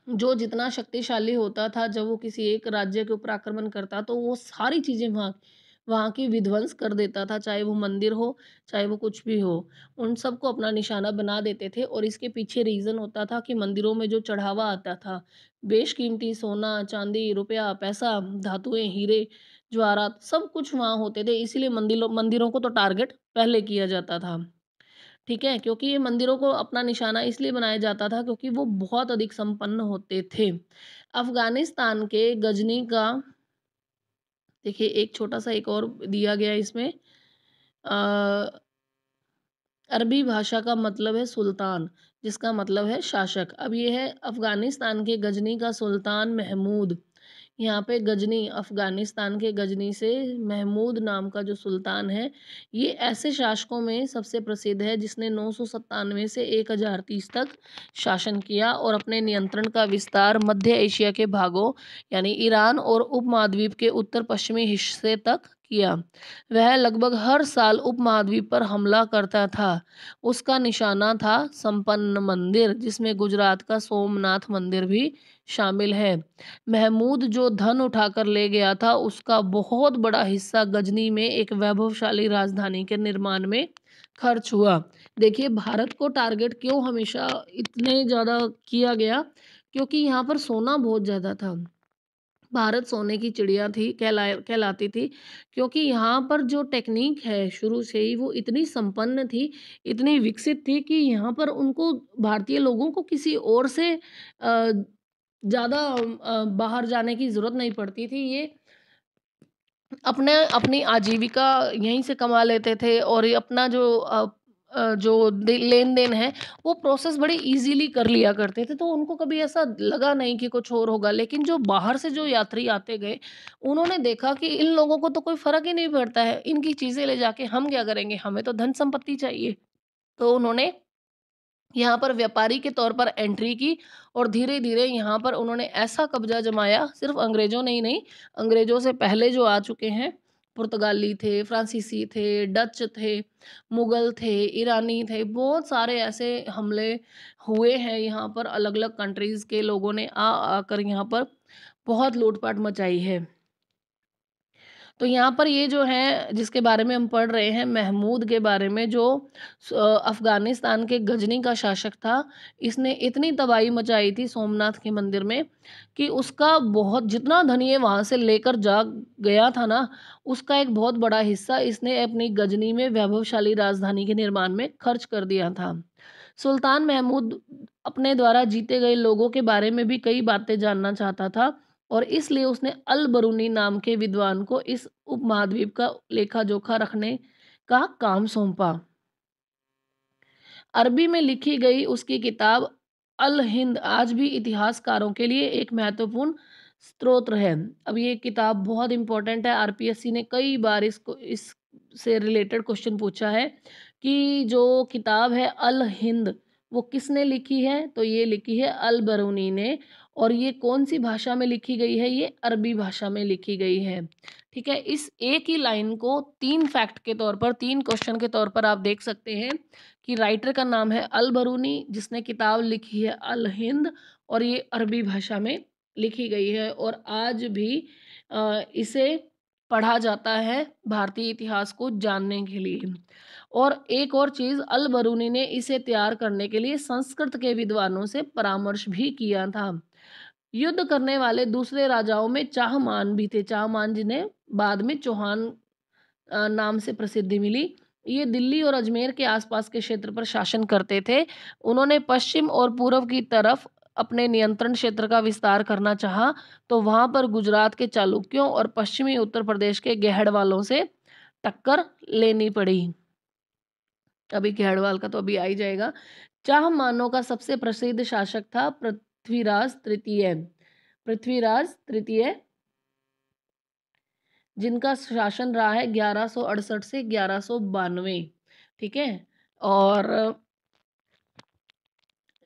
जो जितना शक्तिशाली होता था, जब वो किसी एक राज्य के ऊपर आक्रमण करता, तो वो सारी चीज़ें वहाँ वहाँ की विध्वंस कर देता था, चाहे वो मंदिर हो, चाहे वो कुछ भी हो। उन सबको अपना निशाना बना देते थे और इसके पीछे रीज़न होता था कि मंदिरों में जो चढ़ावा आता था, बेशकीमती सोना, चांदी, रुपया, पैसा, धातुएँ, हीरे, जवाहरात सब कुछ वहाँ होते थे, इसीलिए मंदिरों को तो टारगेट पहले किया जाता था। ठीक है? क्योंकि ये मंदिरों को अपना निशाना इसलिए बनाया जाता था क्योंकि वो बहुत अधिक संपन्न होते थे। अफ़गानिस्तान के गज़नी का देखिए एक छोटा-सा एक और दिया गया है इसमें अ, अरबी भाषा का मतलब है सुल्तान, जिसका मतलब है शासक। अब ये है अफ़गानिस्तान के गज़नी का सुल्तान महमूद। यहाँ पे गजनी अफ़गानिस्तान के गजनी से महमूद नाम का जो सुल्तान है, ये ऐसे शासकों में सबसे प्रसिद्ध है जिसने 997 से 1030 तक शासन किया और अपने नियंत्रण का विस्तार मध्य एशिया के भागों यानी ईरान और उपमहाद्वीप के उत्तर पश्चिमी हिस्से तक किया। वह लगभग हर साल उपमहाद्वीप पर हमला करता था। उसका निशाना था संपन्न मंदिर, जिसमें गुजरात का सोमनाथ मंदिर भी शामिल है। महमूद जो धन उठाकर ले गया था उसका बहुत बड़ा हिस्सा गजनी में एक वैभवशाली राजधानी के निर्माण में खर्च हुआ। देखिए भारत को टारगेट क्यों हमेशा इतने ज़्यादा किया गया, क्योंकि यहाँ पर सोना बहुत ज़्यादा था। भारत सोने की चिड़िया थी कहलाती थी, क्योंकि यहाँ पर जो टेक्निक है शुरू से ही वो इतनी संपन्न थी, इतनी विकसित थी कि यहाँ पर उनको भारतीय लोगों को किसी और से ज़्यादा बाहर जाने की ज़रूरत नहीं पड़ती थी। ये अपने अपनी आजीविका यहीं से कमा लेते थे और ये अपना जो लेन-देन है वो प्रोसेस बड़ी इजीली कर लिया करते थे, तो उनको कभी ऐसा लगा नहीं कि कुछ और होगा। लेकिन जो बाहर से जो यात्री आते गए, उन्होंने देखा कि इन लोगों को तो कोई फ़र्क ही नहीं पड़ता है, इनकी चीज़ें ले जाके हम क्या करेंगे, हमें तो धन संपत्ति चाहिए। तो उन्होंने यहाँ पर व्यापारी के तौर पर एंट्री की और धीरे-धीरे यहाँ पर उन्होंने ऐसा कब्ज़ा जमाया, सिर्फ़ अंग्रेज़ों ने ही नहीं, अंग्रेज़ों से पहले जो आ चुके हैं, पुर्तगाली थे, फ्रांसीसी थे, डच थे, मुग़ल थे, ईरानी थे, बहुत सारे ऐसे हमले हुए हैं यहाँ पर अलग-अलग कंट्रीज़ के लोगों ने आकर यहाँ पर बहुत लूट-पाट मचाई है। तो यहाँ पर ये जो है जिसके बारे में हम पढ़ रहे हैं महमूद के बारे में जो अफ़गानिस्तान के गजनी का शासक था, इसने इतनी तबाही मचाई थी सोमनाथ के मंदिर में कि उसका बहुत जितना धन ये वहाँ से लेकर जा गया था ना, उसका एक बहुत बड़ा हिस्सा इसने अपनी गजनी में वैभवशाली राजधानी के निर्माण में खर्च कर दिया था। सुल्तान महमूद अपने द्वारा जीते गए लोगों के बारे में भी कई बातें जानना चाहता था और इसलिए उसने अल बरूनी नाम के विद्वान को इस उपमहाद्वीप का लेखा-जोखा रखने का काम सौंपा। अरबी में लिखी गई उसकी किताब अल हिंद आज भी इतिहासकारों के लिए एक महत्वपूर्ण स्रोत है। अब ये किताब बहुत इम्पोर्टेंट है, आरपीएससी ने कई बार इससे रिलेटेड क्वेश्चन पूछा है कि जो किताब है अल हिंद वो किसने लिखी है? तो ये लिखी है अल बरूनी ने और ये कौन-सी भाषा में लिखी गई है? ये अरबी भाषा में लिखी गई है। ठीक है? इस एक ही लाइन को 3 फैक्ट के तौर पर 3 क्वेश्चन के तौर पर आप देख सकते हैं कि राइटर का नाम है अल बरूनी जिसने किताब लिखी है अल हिंद और ये अरबी भाषा में लिखी गई है और आज भी इसे पढ़ा जाता है भारतीय इतिहास को जानने के लिए। और एक और चीज़ अल बरूनी ने इसे तैयार करने के लिए संस्कृत के विद्वानों से परामर्श भी किया था। युद्ध करने वाले दूसरे राजाओं में चाहमान भी थे। चाहमान जिन्हें बाद में चौहान नाम से प्रसिद्धि मिली। ये दिल्ली और अजमेर के आसपास के क्षेत्र पर शासन करते थे। उन्होंने पश्चिम और पूर्व की तरफ अपने नियंत्रण क्षेत्र का विस्तार करना चाहा तो वहां पर गुजरात के चालुक्यों और पश्चिमी उत्तर प्रदेश के गहड़वालों से टक्कर लेनी पड़ी। अभी गहड़वाल का तो अभी आ ही जाएगा। चाहमानों का सबसे प्रसिद्ध शासक था पृथ्वीराज तृतीय। पृथ्वीराज तृतीय जिनका शासन रहा है 1168 से 1192। ठीक है। और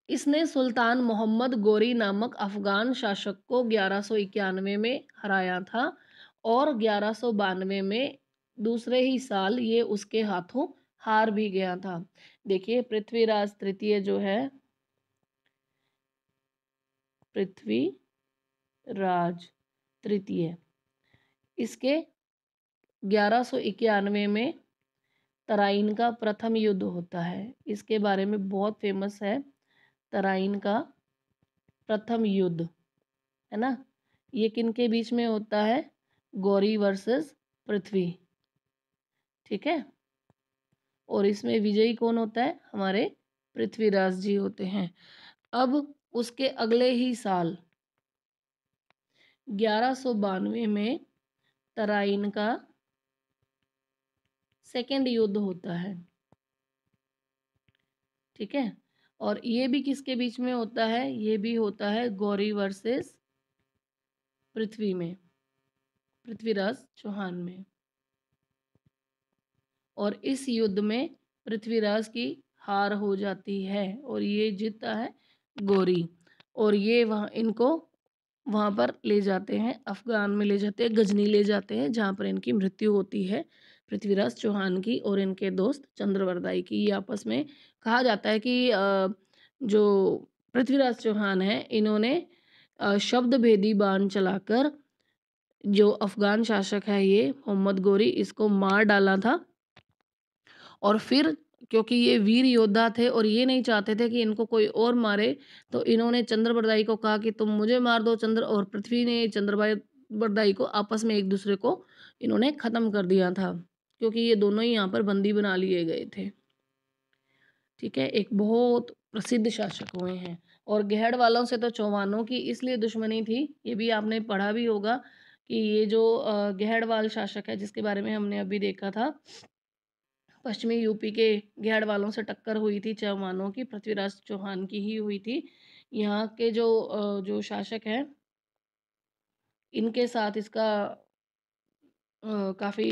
इसने सुल्तान मोहम्मद गोरी नामक अफगान शासक को 1191 में हराया था और 1192 में दूसरे ही साल ये उसके हाथों हार भी गया था। देखिए पृथ्वीराज तृतीय जो है, पृथ्वीराज तृतीय, इसके 1191 में तराइन का प्रथम युद्ध होता है। इसके बारे में बहुत फेमस है, तराइन का प्रथम युद्ध, है ना। ये किन के बीच में होता है? गौरी वर्सेस पृथ्वी। ठीक है। और इसमें विजयी कौन होता है? हमारे पृथ्वीराज जी होते हैं। अब उसके अगले ही साल 1192 में तराइन का सेकेंड युद्ध होता है। ठीक है। और ये भी किसके बीच में होता है? ये भी होता है गौरी वर्सेस पृथ्वी में, पृथ्वीराज चौहान में। और इस युद्ध में पृथ्वीराज की हार हो जाती है और ये जीतता है गौरी। और ये इनको वहाँ पर ले जाते हैं, अफगान में ले जाते हैं, गजनी ले जाते हैं, जहाँ पर इनकी मृत्यु होती है पृथ्वीराज चौहान की और इनके दोस्त चंद्रवरदाई की। ये आपस में कहा जाता है कि जो पृथ्वीराज चौहान है इन्होंने शब्द भेदी बाण चलाकर जो अफगान शासक है ये मोहम्मद गोरी, इसको मार डाला था। और फिर क्योंकि ये वीर योद्धा थे और ये नहीं चाहते थे कि इनको कोई और मारे, तो इन्होंने चंद्रबरदाई को कहा कि तुम मुझे मार दो चंद्र, और पृथ्वी ने चंद्रबरदाई को आपस में एक दूसरे को इन्होंने ख़त्म कर दिया था, क्योंकि ये दोनों ही यहाँ पर बंदी बना लिए गए थे। ठीक है। एक बहुत प्रसिद्ध शासक हुए हैं। और गहड़ वालों से तो चौहानों की इसलिए दुश्मनी थी, ये भी आपने पढ़ा भी होगा कि ये जो गहड़वाल शासक है जिसके बारे में हमने अभी देखा था, पश्चिमी यूपी के गहड़ वालों से टक्कर हुई थी चौहानों की, पृथ्वीराज चौहान की ही हुई थी। यहाँ के जो शासक हैं इनके साथ इसका काफ़ी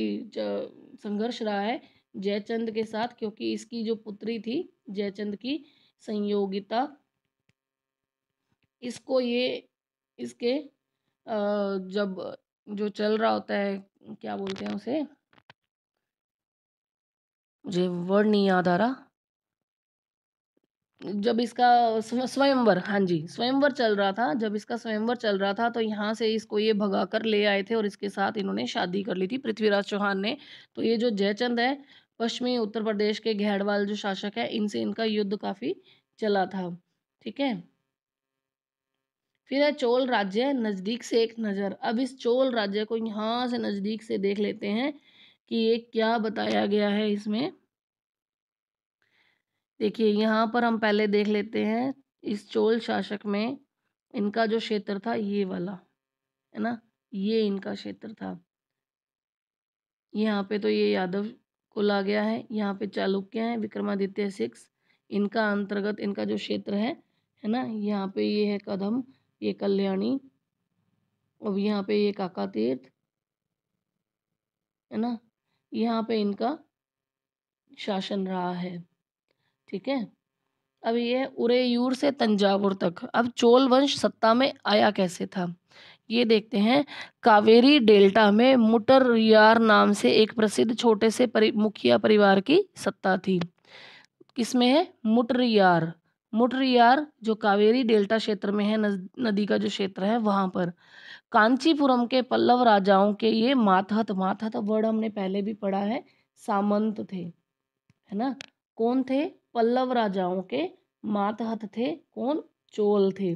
संघर्ष रहा है जयचंद के साथ, क्योंकि इसकी जो पुत्री थी जयचंद की संयोगिता, इसको ये इसके जब जो चल रहा होता है, क्या बोलते हैं उसे, मुझे वर्ड नहीं याद आ रहा, जब इसका स्वयंवर, हाँ जी, स्वयंवर चल रहा था, जब इसका स्वयंवर चल रहा था तो यहाँ से इसको ये भगा कर ले आए थे और इसके साथ इन्होंने शादी कर ली थी पृथ्वीराज चौहान ने। तो ये जो जयचंद है पश्चिमी उत्तर प्रदेश के घेड़वाल जो शासक है, इनसे इनका युद्ध काफ़ी चला था। ठीक है। फिर है चोल राज्य, नज़दीक से एक नज़र। अब इस चोल राज्य को यहाँ से नज़दीक से देख लेते हैं कि ये क्या बताया गया है इसमें। देखिए यहाँ पर हम पहले देख लेते हैं इस चोल शासक में इनका जो क्षेत्र था ये वाला, है ना, ये इनका क्षेत्र था। यहाँ पे तो ये यादव कुल आ गया है, यहाँ पे चालुक्य हैं, विक्रमादित्य 6, इनका अंतर्गत इनका जो क्षेत्र है ना, यहाँ पे ये है कदम, ये कल्याणी, अब यहाँ पे ये काका तीर्थ, है ना, यहाँ पे इनका शासन रहा है। ठीक है। अब ये उरेयूर से तंजावुर तक। अब चोल वंश सत्ता में आया कैसे था, ये देखते हैं। कावेरी डेल्टा में मुटरयार नाम से एक प्रसिद्ध छोटे से मुखिया परिवार की सत्ता थी। किसमें है? मुटरयार। मुटरयार जो कावेरी डेल्टा क्षेत्र में है, नदी का जो क्षेत्र है वहाँ पर। कांचीपुरम के पल्लव राजाओं के ये मातहत, मातहत वर्ड हमने पहले भी पढ़ा है, सामंत थे, है ना। कौन थे? पल्लव राजाओं के मातहत थे। कौन? चोल थे।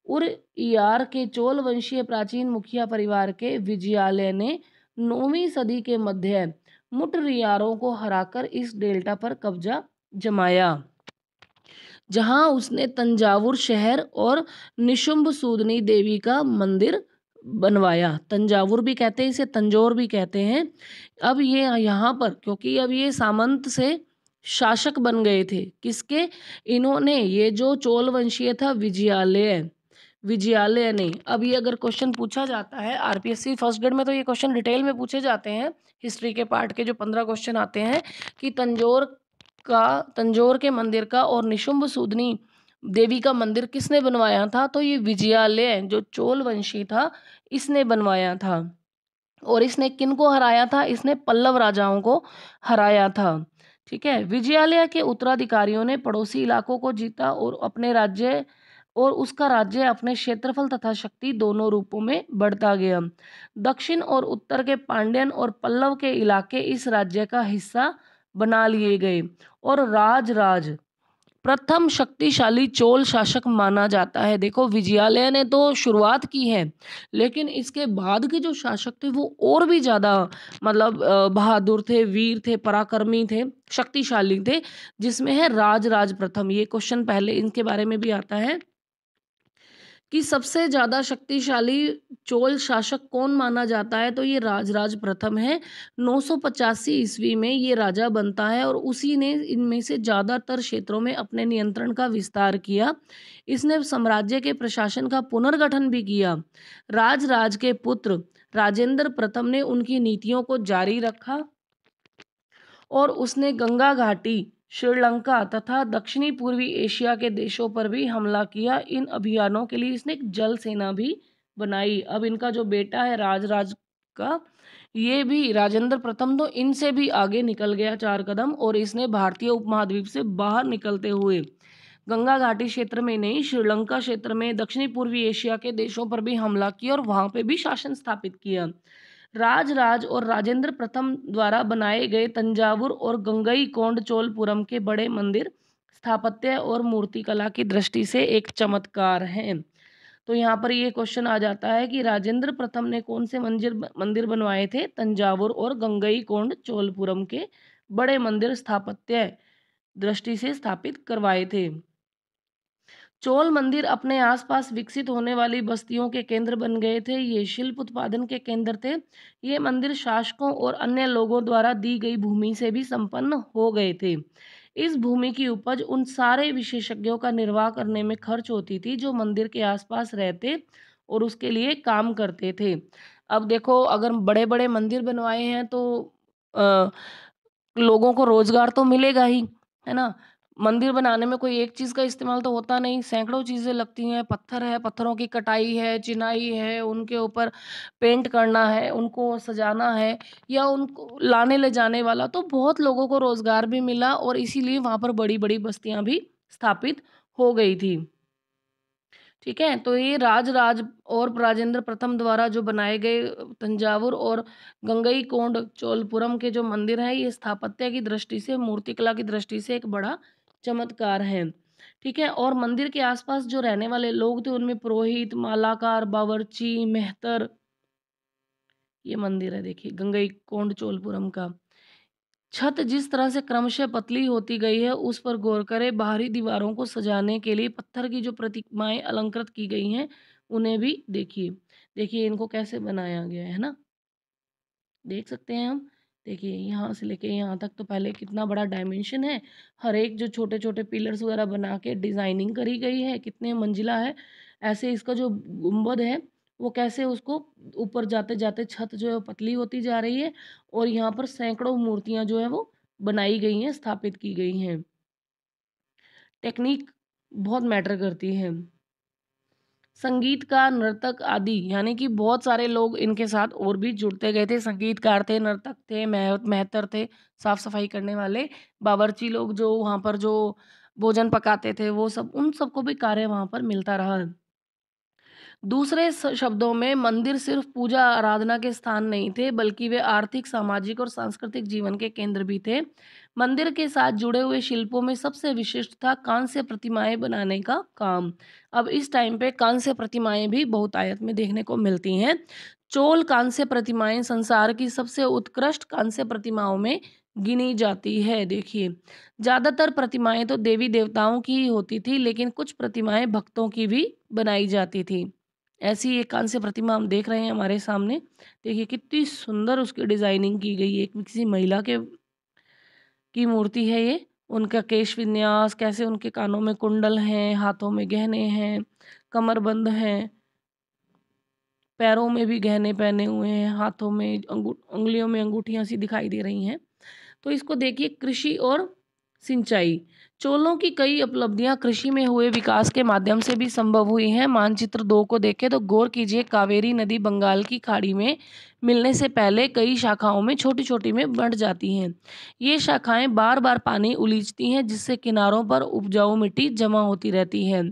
उरयार के चोल वंशीय प्राचीन मुखिया परिवार के विजयालय ने 9वीं सदी के मध्य मुटरियारों को हराकर इस डेल्टा पर कब्जा जमाया। जहाँ उसने तंजावुर शहर और निशुंभ सूदनी देवी का मंदिर बनवाया। तंजावुर भी कहते हैं इसे, तंजौर भी कहते हैं। अब ये यहाँ पर, क्योंकि अब ये सामंत से शासक बन गए थे, किसके, इन्होंने, ये जो चोल वंशीय था विजयालय, विजयालय ने। अब ये अगर क्वेश्चन पूछा जाता है आरपीएससी फर्स्ट ग्रेड में, तो ये क्वेश्चन डिटेल में पूछे जाते हैं। हिस्ट्री के पार्ट के जो 15 क्वेश्चन आते हैं कि तंजौर के मंदिर का और निशुंभ सूदनी देवी का मंदिर किसने बनवाया था, तो ये विजयालय जो चोल वंशी था इसने बनवाया था। और इसने किनको हराया था, इसने पल्लव राजाओं को हराया था। ठीक है, विजयालय के उत्तराधिकारियों ने पड़ोसी इलाकों को जीता और अपने राज्य और उसका राज्य अपने क्षेत्रफल तथा शक्ति दोनों रूपों में बढ़ता गया। दक्षिण और उत्तर के पांड्यन और पल्लव के इलाके इस राज्य का हिस्सा बना लिए गए और राज प्रथम शक्तिशाली चोल शासक माना जाता है। देखो, विजयालय ने तो शुरुआत की है, लेकिन इसके बाद के जो शासक थे वो और भी ज़्यादा मतलब बहादुर थे, वीर थे, पराक्रमी थे, शक्तिशाली थे, जिसमें है राज प्रथम। ये क्वेश्चन पहले इनके बारे में भी आता है कि सबसे ज़्यादा शक्तिशाली चोल शासक कौन माना जाता है, तो ये राज प्रथम है। 985 ईस्वी में ये राजा बनता है और उसी ने इनमें से ज़्यादातर क्षेत्रों में अपने नियंत्रण का विस्तार किया। इसने साम्राज्य के प्रशासन का पुनर्गठन भी किया। राज के पुत्र राजेंद्र प्रथम ने उनकी नीतियों को जारी रखा और उसने गंगा घाटी, श्रीलंका तथा दक्षिणी पूर्वी एशिया के देशों पर भी हमला किया। इन अभियानों के लिए इसने एक जल सेना भी बनाई। अब इनका जो बेटा है राज का, ये भी राजेंद्र प्रथम तो इनसे भी आगे निकल गया 4 कदम, और इसने भारतीय उपमहाद्वीप से बाहर निकलते हुए गंगा घाटी क्षेत्र में नहीं, श्रीलंका क्षेत्र में, दक्षिणी पूर्वी एशिया के देशों पर भी हमला किया और वहां पे भी शासन स्थापित किया। राज और राजेंद्र प्रथम द्वारा बनाए गए तंजावुर और गंगईकोंड चोलपुरम के बड़े मंदिर स्थापत्य और मूर्तिकला की दृष्टि से एक चमत्कार हैं। तो यहाँ पर ये क्वेश्चन आ जाता है कि राजेंद्र प्रथम ने कौन से मंदिर बनवाए थे, तंजावुर और गंगईकोंड चोलपुरम के बड़े मंदिर स्थापत्य दृष्टि से स्थापित करवाए थे। चोल मंदिर अपने आसपास विकसित होने वाली बस्तियों के केंद्र बन गए थे। ये शिल्प उत्पादन के केंद्र थे। ये मंदिर शासकों और अन्य लोगों द्वारा दी गई भूमि से भी संपन्न हो गए थे। इस भूमि की उपज उन सारे विशेषज्ञों का निर्वाह करने में खर्च होती थी जो मंदिर के आसपास रहते और उसके लिए काम करते थे। अब देखो, अगर बड़े बड़े मंदिर बनवाए हैं तो अ, लोगों को रोजगार तो मिलेगा ही, है ना। मंदिर बनाने में कोई एक चीज़ का इस्तेमाल तो होता नहीं, सैकड़ों चीज़ें लगती हैं। पत्थर है, पत्थरों की कटाई है, चिनाई है, उनके ऊपर पेंट करना है, उनको सजाना है, या उनको लाने ले जाने वाला, तो बहुत लोगों को रोज़गार भी मिला और इसीलिए वहाँ पर बड़ी-बड़ी बस्तियाँ भी स्थापित हो गई थी। ठीक है, तो ये राज और राजेंद्र प्रथम द्वारा जो बनाए गए तंजावुर और गंगईकोंड चोलपुरम के जो मंदिर हैं, ये स्थापत्य की दृष्टि से, मूर्तिकला की दृष्टि से एक बड़ा चमत्कार है। ठीक है, और मंदिर के आसपास जो रहने वाले लोग थे उनमें पुरोहित, मालाकार, बावर्ची, मेहतर, ये मंदिर है देखिए गंगईकोंड चोलपुरम का। छत जिस तरह से क्रमशः पतली होती गई है उस पर गौर करें। बाहरी दीवारों को सजाने के लिए पत्थर की जो प्रतिमाएं अलंकृत की गई हैं उन्हें भी देखिए। देखिए इनको कैसे बनाया गया है ना, देख सकते हैं हम। देखिए यहाँ से लेके यहाँ तक तो पहले कितना बड़ा डायमेंशन है। हर एक जो छोटे छोटे पिलर्स वगैरह बना के डिज़ाइनिंग करी गई है, कितने मंजिला है। ऐसे इसका जो गुंबद है वो कैसे उसको ऊपर जाते जाते छत जो है वो पतली होती जा रही है, और यहाँ पर सैकड़ों मूर्तियाँ जो है वो बनाई गई हैं, स्थापित की गई हैं। टेक्निक बहुत मैटर करती है। संगीतकार, नर्तक आदि यानी कि बहुत सारे लोग इनके साथ और भी जुड़ते गए थे। संगीतकार थे, नर्तक थे, मेहतर थे, साफ सफाई करने वाले, बावर्ची लोग जो वहाँ पर जो भोजन पकाते थे, वो सब, उन सबको भी कार्य वहाँ पर मिलता रहा। दूसरे शब्दों में मंदिर सिर्फ पूजा आराधना के स्थान नहीं थे, बल्कि वे आर्थिक, सामाजिक और सांस्कृतिक जीवन के केंद्र भी थे। मंदिर के साथ जुड़े हुए शिल्पों में सबसे विशिष्ट था कांस्य प्रतिमाएं बनाने का काम। अब इस टाइम पे कांस्य प्रतिमाएं भी बहुतायत में देखने को मिलती हैं। चोल कांस्य प्रतिमाएं संसार की सबसे उत्कृष्ट कांस्य प्रतिमाओं में गिनी जाती है। देखिए, ज़्यादातर प्रतिमाएँ तो देवी देवताओं की ही होती थी, लेकिन कुछ प्रतिमाएँ भक्तों की भी बनाई जाती थी। ऐसी एक कांस्य प्रतिमा हम देख रहे हैं हमारे सामने। देखिए कितनी सुंदर उसकी डिज़ाइनिंग की गई है। किसी महिला के की मूर्ति है ये। उनका केश विन्यास, कैसे उनके कानों में कुंडल हैं, हाथों में गहने हैं, कमरबंद हैं, पैरों में भी गहने पहने हुए हैं, हाथों में उंगलियों में अंगूठियाँ सी दिखाई दे रही हैं। तो इसको देखिए, कृषि और सिंचाई। चोलों की कई उपलब्धियां कृषि में हुए विकास के माध्यम से भी संभव हुई हैं। मानचित्र 2 को देखें तो गौर कीजिए, कावेरी नदी बंगाल की खाड़ी में मिलने से पहले कई शाखाओं में छोटी छोटी में बढ़ जाती हैं। ये शाखाएं बार बार पानी उलीचती हैं, जिससे किनारों पर उपजाऊ मिट्टी जमा होती रहती है।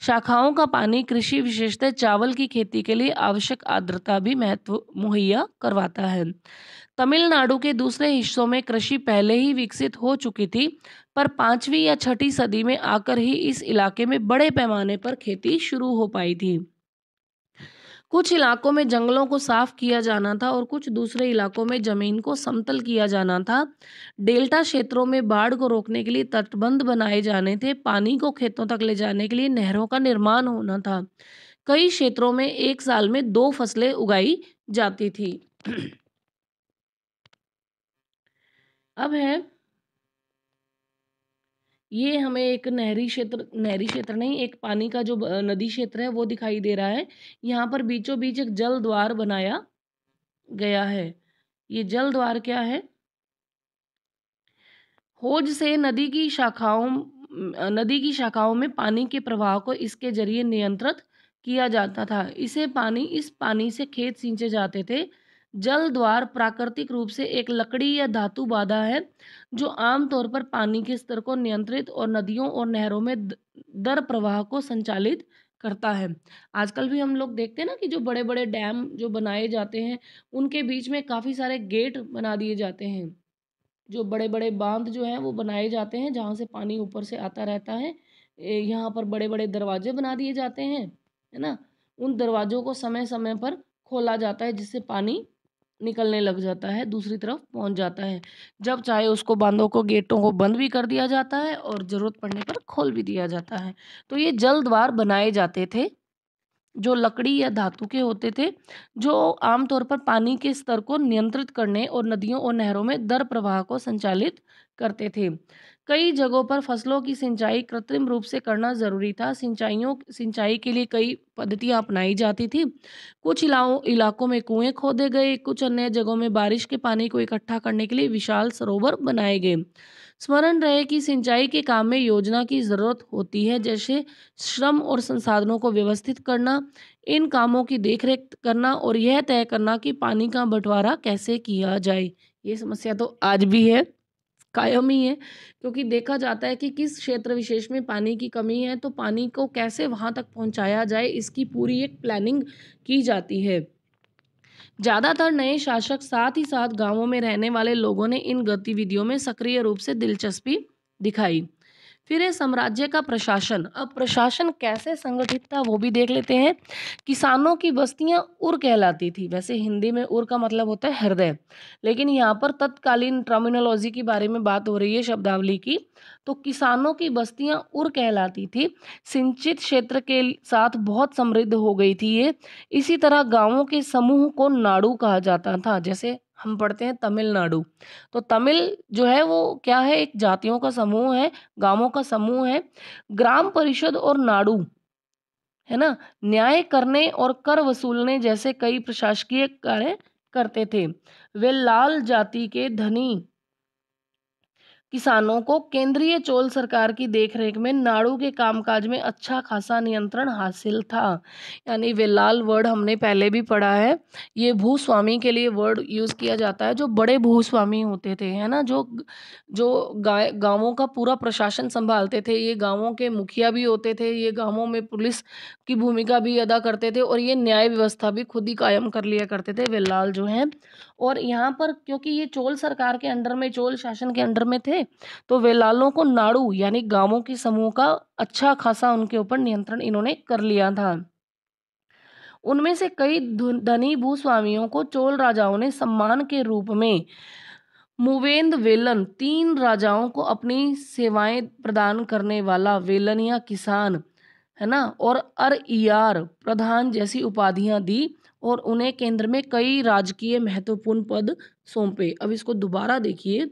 शाखाओं का पानी कृषि, विशेषतः चावल की खेती के लिए आवश्यक आर्द्रता भी महत्व मुहैया करवाता है। तमिलनाडु के दूसरे हिस्सों में कृषि पहले ही विकसित हो चुकी थी, पर 5वीं या 6ठी सदी में आकर ही इस इलाके में बड़े पैमाने पर खेती शुरू हो पाई थी। कुछ इलाकों में जंगलों को साफ किया जाना था और कुछ दूसरे इलाकों में जमीन को समतल किया जाना था। डेल्टा क्षेत्रों में बाढ़ को रोकने के लिए तटबंध बनाए जाने थे। पानी को खेतों तक ले जाने के लिए नहरों का निर्माण होना था। कई क्षेत्रों में एक साल में 2 फसलें उगाई जाती थी। अब है, ये हमें एक नहरी क्षेत्र नहीं, एक पानी का जो नदी क्षेत्र है वो दिखाई दे रहा है। यहाँ पर बीचों बीच एक जल द्वार बनाया गया है। ये जल द्वार क्या है? होज से नदी की शाखाओं में पानी के प्रवाह को इसके जरिए नियंत्रित किया जाता था। इस पानी से खेत सींचे जाते थे। जल द्वार प्राकृतिक रूप से एक लकड़ी या धातु बाधा है, जो आमतौर पर पानी के स्तर को नियंत्रित और नदियों और नहरों में दर प्रवाह को संचालित करता है। आजकल भी हम लोग देखते हैं ना कि जो बड़े बड़े डैम जो बनाए जाते हैं, उनके बीच में काफ़ी सारे गेट बना दिए जाते हैं। जो बड़े-बड़े बाँध जो हैं वो बनाए जाते हैं, जहाँ से पानी ऊपर से आता रहता है। यहाँ पर बड़े-बड़े दरवाजे बना दिए जाते हैं, है ना? उन दरवाज़ों को समय-समय पर खोला जाता है, जिससे पानी निकलने लग जाता है, दूसरी तरफ पहुँच जाता है। जब चाहे उसको, बाँधों को, गेटों को बंद भी कर दिया जाता है और ज़रूरत पड़ने पर खोल भी दिया जाता है। तो ये जल द्वार बनाए जाते थे, जो लकड़ी या धातु के होते थे, जो आमतौर पर पानी के स्तर को नियंत्रित करने और नदियों और नहरों में दर प्रवाह को संचालित करते थे। कई जगहों पर फसलों की सिंचाई कृत्रिम रूप से करना ज़रूरी था। सिंचाई के लिए कई पद्धतियाँ अपनाई जाती थी। कुछ इलाकों में कुएँ खोदे गए, कुछ अन्य जगहों में बारिश के पानी को इकट्ठा करने के लिए विशाल सरोवर बनाए गए। स्मरण रहे कि सिंचाई के काम में योजना की ज़रूरत होती है, जैसे श्रम और संसाधनों को व्यवस्थित करना, इन कामों की देखरेख करना और यह तय करना कि पानी का बंटवारा कैसे किया जाए। ये समस्या तो आज भी है, कायम ही है, क्योंकि देखा जाता है कि किस क्षेत्र विशेष में पानी की कमी है, तो पानी को कैसे वहाँ तक पहुँचाया जाए, इसकी पूरी एक प्लानिंग की जाती है। ज़्यादातर नए शासक, साथ ही साथ गाँवों में रहने वाले लोगों ने इन गतिविधियों में सक्रिय रूप से दिलचस्पी दिखाई। फिर है साम्राज्य का प्रशासन। अब प्रशासन कैसे संगठित था वो भी देख लेते हैं। किसानों की बस्तियां उर कहलाती थी। वैसे हिंदी में उर का मतलब होता है हृदय, लेकिन यहाँ पर तत्कालीन टर्मिनोलॉजी के बारे में बात हो रही है, शब्दावली की। तो किसानों की बस्तियां उर कहलाती थी। सिंचित क्षेत्र के साथ बहुत समृद्ध हो गई थी ये। इसी तरह गांवों के समूह को नाडु कहा जाता था। जैसे हम पढ़ते हैं तमिलनाडु, तो तमिल जो है वो क्या है, एक जातियों का समूह है, गांवों का समूह है। ग्राम परिषद और नाडु, है ना, न्याय करने और कर वसूलने जैसे कई प्रशासकीय कार्य करते थे। वे लाल जाति के धनी किसानों को केंद्रीय चोल सरकार की देखरेख में नाड़ू के कामकाज में अच्छा खासा नियंत्रण हासिल था। यानी वेलाल वर्ड हमने पहले भी पढ़ा है। ये भूस्वामी के लिए वर्ड यूज़ किया जाता है, जो बड़े भूस्वामी होते थे, है ना, जो जो गांवों का पूरा प्रशासन संभालते थे। ये गांवों के मुखिया भी होते थे, ये गांवों में पुलिस की भूमिका भी अदा करते थे और ये न्याय व्यवस्था भी खुद ही कायम कर लिया करते थे वेलाल जो हैं। और यहाँ पर क्योंकि ये चोल सरकार के अंडर में, चोल शासन के अंडर में थे, तो वेलालों को नाड़ू यानी गांवों के समूह का अच्छा खासा उनके ऊपर नियंत्रण इन्होंने कर लिया था। उनमें से कई धनी भूस्वामियों को चोल राजाओं ने सम्मान के रूप में मुवेंद वेलन 3 राजाओं को अपनी सेवाएं प्रदान करने वाला वेलन या किसान, है ना, और अर प्रधान जैसी उपाधियां दी और उन्हें केंद्र में कई राजकीय महत्वपूर्ण पद सौंपे। अब इसको दोबारा देखिए,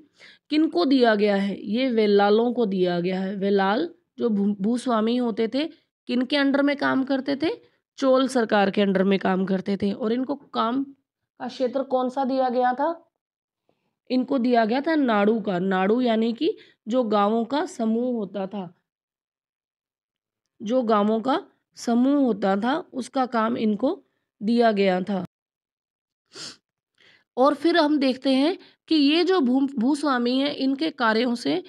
किनको दिया गया है? ये वेलालों को दिया गया है। वेलाल जो भूस्वामी होते थे, किनके अंडर में काम करते थे? चोल सरकार के अंडर में काम करते थे। और इनको काम का क्षेत्र कौन सा दिया गया था? इनको दिया गया था नाड़ू का। नाड़ू यानी कि जो गांवों का समूह होता था, जो गांवों का समूह होता था उसका काम इनको दिया गया था। और फिर हम देखते हैं कि ये जो भूस्वामी हैं, इनके कार्यों से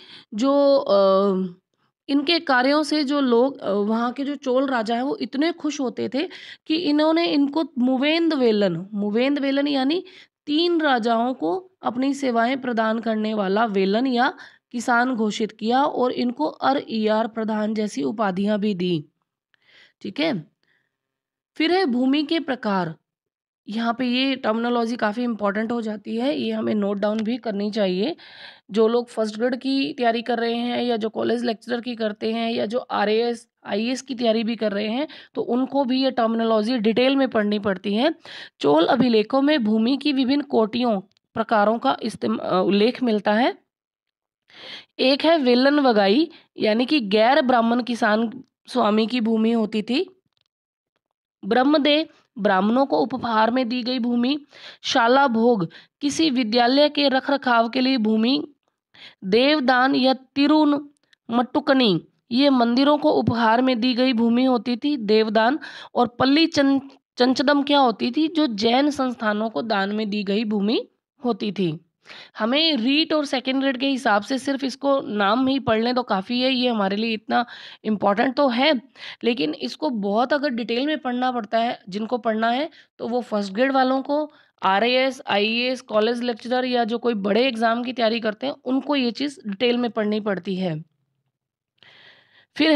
जो लोग वहाँ के जो चोल राजा हैं वो इतने खुश होते थे कि इन्होंने इनको मुवेंद वेलन यानी 3 राजाओं को अपनी सेवाएं प्रदान करने वाला वेलन या किसान घोषित किया और इनको अर प्रधान जैसी उपाधियां भी दी। ठीक है। फिर है भूमि के प्रकार। यहाँ पे ये टर्मिनोलॉजी काफ़ी इंपॉर्टेंट हो जाती है, ये हमें नोट डाउन भी करनी चाहिए। जो लोग फर्स्ट ग्रेड की तैयारी कर रहे हैं या जो कॉलेज लेक्चरर की करते हैं या जो आरएएस आईएएस की तैयारी भी कर रहे हैं, तो उनको भी ये टर्मिनोलॉजी डिटेल में पढ़नी पड़ती है। चोल अभिलेखों में भूमि की विभिन्न कोटियों प्रकारों का उल्लेख मिलता है। एक है वेलन वगाई यानी कि गैर ब्राह्मण किसान स्वामी की भूमि होती थी। ब्रह्मदेव ब्राह्मणों को उपहार में दी गई भूमि। शाला भोग किसी विद्यालय के रखरखाव के लिए भूमि। देवदान या तिरुन मट्टुकनी ये मंदिरों को उपहार में दी गई भूमि होती थी, देवदान। और पल्ली चंचदम क्या होती थी? जो जैन संस्थानों को दान में दी गई भूमि होती थी। हमें रीट और सेकेंड ग्रेड के हिसाब से सिर्फ इसको नाम ही पढ़ लें तो काफ़ी है, ये हमारे लिए इतना इम्पॉर्टेंट तो है, लेकिन इसको बहुत अगर डिटेल में पढ़ना पड़ता है, जिनको पढ़ना है तो वो फर्स्ट ग्रेड वालों को, आरएएस आईएएस कॉलेज लेक्चरर या जो कोई बड़े एग्जाम की तैयारी करते हैं उनको ये चीज़ डिटेल में पढ़नी पड़ती है। फिर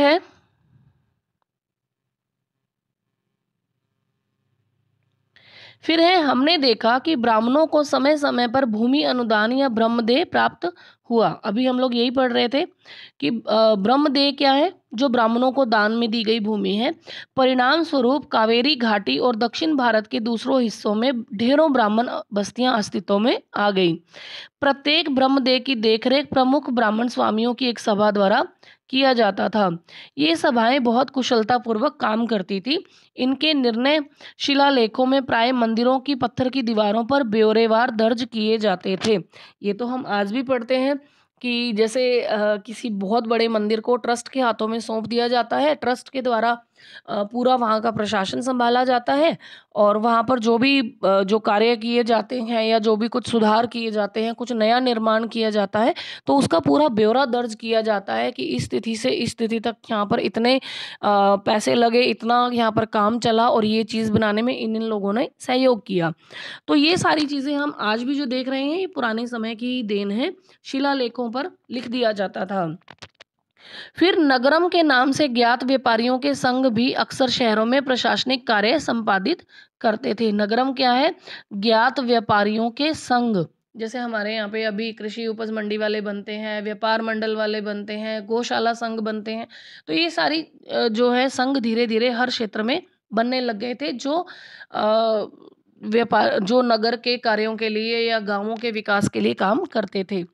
है हमने देखा कि ब्राह्मणों को समय समय पर भूमि अनुदान या ब्रह्मदेय प्राप्त हुआ। अभी हम लोग यही पढ़ रहे थे कि ब्रह्मदेय क्या है? जो ब्राह्मणों को दान में दी गई भूमि है। परिणाम स्वरूप कावेरी घाटी और दक्षिण भारत के दूसरों हिस्सों में ढेरों ब्राह्मण बस्तियां अस्तित्व में आ गई। प्रत्येक ब्रह्मदेव की देखरेख प्रमुख ब्राह्मण स्वामियों की एक सभा द्वारा किया जाता था। ये सभाएं बहुत कुशलता पूर्वक काम करती थी। इनके निर्णय शिलालेखों में प्राय मंदिरों की पत्थर की दीवारों पर ब्यौरेवार दर्ज किए जाते थे। ये तो हम आज भी पढ़ते हैं कि जैसे किसी बहुत बड़े मंदिर को ट्रस्ट के हाथों में सौंप दिया जाता है, ट्रस्ट के द्वारा पूरा वहाँ का प्रशासन संभाला जाता है और वहाँ पर जो भी जो कार्य किए जाते हैं या जो भी कुछ सुधार किए जाते हैं, कुछ नया निर्माण किया जाता है, तो उसका पूरा ब्यौरा दर्ज किया जाता है कि इस तिथि से इस तिथि तक यहाँ पर इतने पैसे लगे, इतना यहाँ पर काम चला और ये चीज़ बनाने में इन इन लोगों ने सहयोग किया। तो ये सारी चीज़ें हम आज भी जो देख रहे हैं ये पुराने समय की देन है, शिलालेखों पर लिख दिया जाता था। फिर नगरम के नाम से ज्ञात व्यापारियों के संघ भी अक्सर शहरों में प्रशासनिक कार्य संपादित करते थे। नगरम क्या है? ज्ञात व्यापारियों के संघ। जैसे हमारे यहाँ पे अभी कृषि उपज मंडी वाले बनते हैं, व्यापार मंडल वाले बनते हैं, गौशाला संघ बनते हैं। तो ये सारी जो है संघ धीरे धीरे हर क्षेत्र में बनने लग गए थे, जो व्यापार जो नगर के कार्यों के लिए या गांवों के विकास के लिए काम करते थे।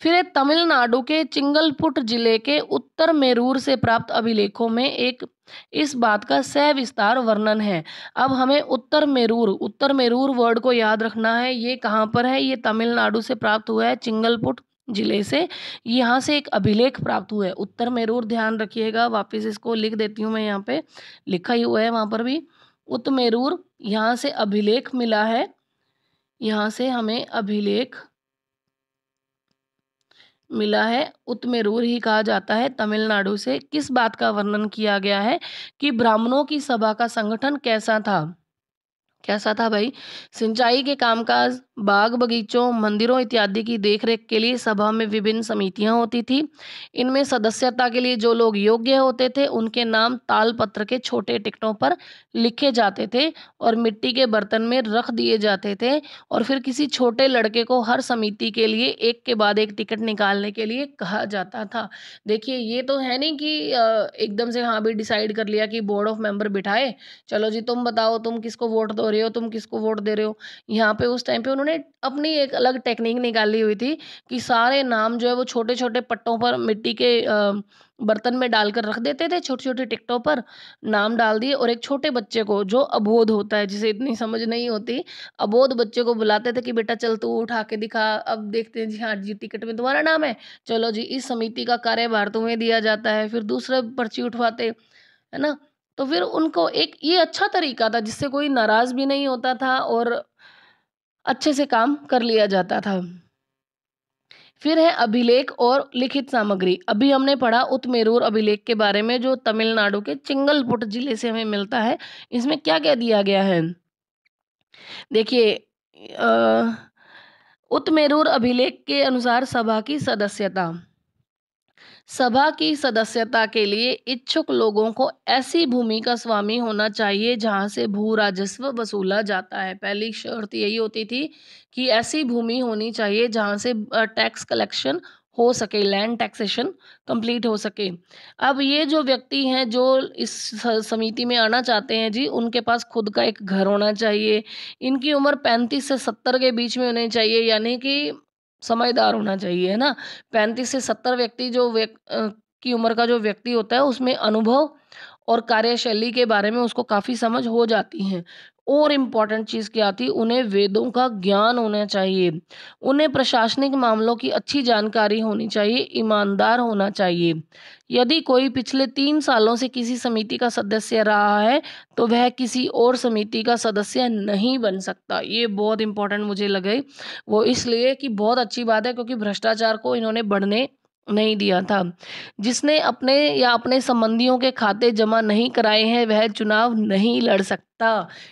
फिर तमिलनाडु के चिंगलपुट जिले के उत्तर मेरूर से प्राप्त अभिलेखों में एक इस बात का सविस्तार वर्णन है। अब हमें उत्तर मेरूर वर्ड को याद रखना है। ये कहाँ पर है? ये तमिलनाडु से प्राप्त हुआ है, चिंगलपुट जिले से। यहाँ से एक अभिलेख प्राप्त हुआ है उत्तर मेरूर, ध्यान रखिएगा। वापस इसको लिख देती हूँ मैं, यहाँ पे लिखा ही हुआ है वहाँ पर भी उत्तर मेरूर। यहाँ से अभिलेख मिला है, यहाँ से हमें अभिलेख मिला है। उत्मेरूर ही कहा जाता है तमिलनाडु से। किस बात का वर्णन किया गया है कि ब्राह्मणों की सभा का संगठन कैसा था? कैसा था भाई? सिंचाई के कामकाज, बाग बगीचों, मंदिरों इत्यादि की देखरेख के लिए सभा में विभिन्न समितियां होती थी। इनमें सदस्यता के लिए जो लोग योग्य होते थे उनके नाम तालपत्र के छोटे टिकटों पर लिखे जाते थे और मिट्टी के बर्तन में रख दिए जाते थे, और फिर किसी छोटे लड़के को हर समिति के लिए एक के बाद एक टिकट निकालने के लिए कहा जाता था। देखिए, ये तो है नहीं कि एकदम से हाँ भी डिसाइड कर लिया कि बोर्ड ऑफ मेंबर बिठाए, चलो जी तुम बताओ तुम किसको वोट दे रहे हो, तुम किसको वोट दे रहे हो। यहाँ पे उस टाइम पे उन्होंने अपनी एक अलग टेक्निक निकाली हुई थी कि सारे नाम जो है वो छोटे-छोटे पट्टों पर मिट्टी के बर्तन में डालकर रख देते थे, छोटी-छोटी टिकटों पर नाम डाल दिए, और एक छोटे बच्चे को जो अबोध होता है, जिसे इतनी समझ नहीं होती, अबोध बच्चे को बुलाते थे कि बेटा चल तू उठा के दिखा, अब देखते हैं जी, हाँ जी टिकट में तुम्हारा नाम है, चलो जी इस समिति का कार्यभार तुम्हें दिया जाता है। फिर दूसरा पर्ची उठवाते, है ना? तो फिर उनको एक ये अच्छा तरीका था जिससे कोई नाराज़ भी नहीं होता था और अच्छे से काम कर लिया जाता था। फिर है अभिलेख और लिखित सामग्री। अभी हमने पढ़ा उत्मेरूर अभिलेख के बारे में, जो तमिलनाडु के चिंगलपुट जिले से हमें मिलता है। इसमें क्या-क्या दिया गया है? देखिए, उत्मेरूर अभिलेख के अनुसार सभा की सदस्यता। सभा की सदस्यता के लिए इच्छुक लोगों को ऐसी भूमि का स्वामी होना चाहिए जहां से भू राजस्व वसूला जाता है। पहली शर्त यही होती थी कि ऐसी भूमि होनी चाहिए जहां से टैक्स कलेक्शन हो सके, लैंड टैक्सेशन कंप्लीट हो सके। अब ये जो व्यक्ति हैं जो इस समिति में आना चाहते हैं जी, उनके पास खुद का एक घर होना चाहिए। इनकी उम्र 35 से 70 के बीच में होनी चाहिए, यानी कि समझदार होना चाहिए, है ना? 35 से 70 व्यक्ति की उम्र का जो व्यक्ति होता है उसमें अनुभव और कार्यशैली के बारे में उसको काफ़ी समझ हो जाती है। और इम्पोर्टेंट चीज़ क्या आती है, उन्हें वेदों का ज्ञान होना चाहिए। उन्हें प्रशासनिक मामलों की अच्छी जानकारी होनी चाहिए, ईमानदार होना चाहिए। यदि कोई पिछले 3 सालों से किसी समिति का सदस्य रहा है, तो वह किसी और समिति का सदस्य नहीं बन सकता। ये बहुत इम्पोर्टेंट मुझे लगे। वो इसलिए कि बहुत अच्छी बात है क्योंकि भ्रष्टाचार को इन्होंने बढ़ने नहीं दिया था। जिसने अपने या अपने संबंधियों के खाते जमा नहीं कराए हैं वह चुनाव नहीं लड़ सकता।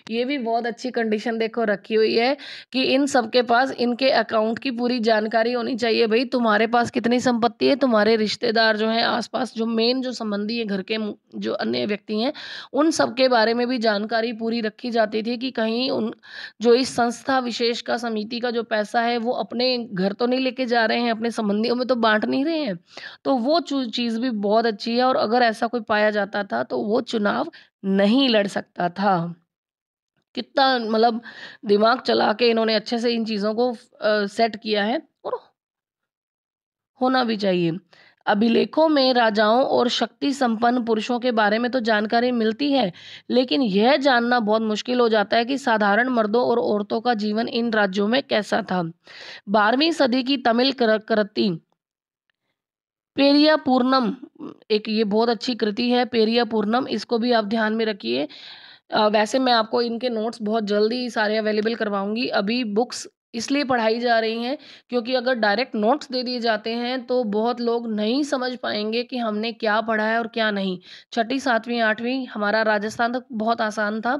ये भी बहुत अच्छी कंडीशन देखो रखी हुई है कि इन सबके पास इनके अकाउंट की पूरी जानकारी होनी चाहिए। भई तुम्हारे पास कितनी संपत्ति है, तुम्हारे रिश्तेदार जो हैं आस-पास, जो मेन जो संबंधी है घर के जो अन्य व्यक्ति हैं, उन सब के बारे में भी जानकारी पूरी रखी जाती थी कि कहीं उन जो इस संस्था विशेष का, समिति का जो पैसा है वो अपने घर तो नहीं लेके जा रहे हैं, अपने संबंधियों में तो बाँट नहीं रहे हैं। तो वो चीज़ भी बहुत अच्छी है, और अगर ऐसा कोई पाया जाता था तो वो चुनाव नहीं लड़ सकता था। कितना मतलब दिमाग चला के इन्होंने अच्छे से इन चीज़ों को सेट किया है, और होना भी चाहिए। अभिलेखों में राजाओं और शक्ति संपन्न पुरुषों के बारे में तो जानकारी मिलती है, लेकिन यह जानना बहुत मुश्किल हो जाता है कि साधारण मर्दों और औरतों का जीवन इन राज्यों में कैसा था। 12वीं सदी की तमिल कृति पेरिया पूर्णम, एक ये बहुत अच्छी कृति है पेरिया पूर्णम, इसको भी आप ध्यान में रखिए। वैसे मैं आपको इनके नोट्स बहुत जल्दी सारे अवेलेबल करवाऊँगी। अभी बुक्स इसलिए पढ़ाई जा रही हैं क्योंकि अगर डायरेक्ट नोट्स दे दिए जाते हैं तो बहुत लोग नहीं समझ पाएँगे कि हमने क्या पढ़ा है और क्या नहीं। छठी, 7वीं, 8वीं हमारा राजस्थान तक बहुत आसान था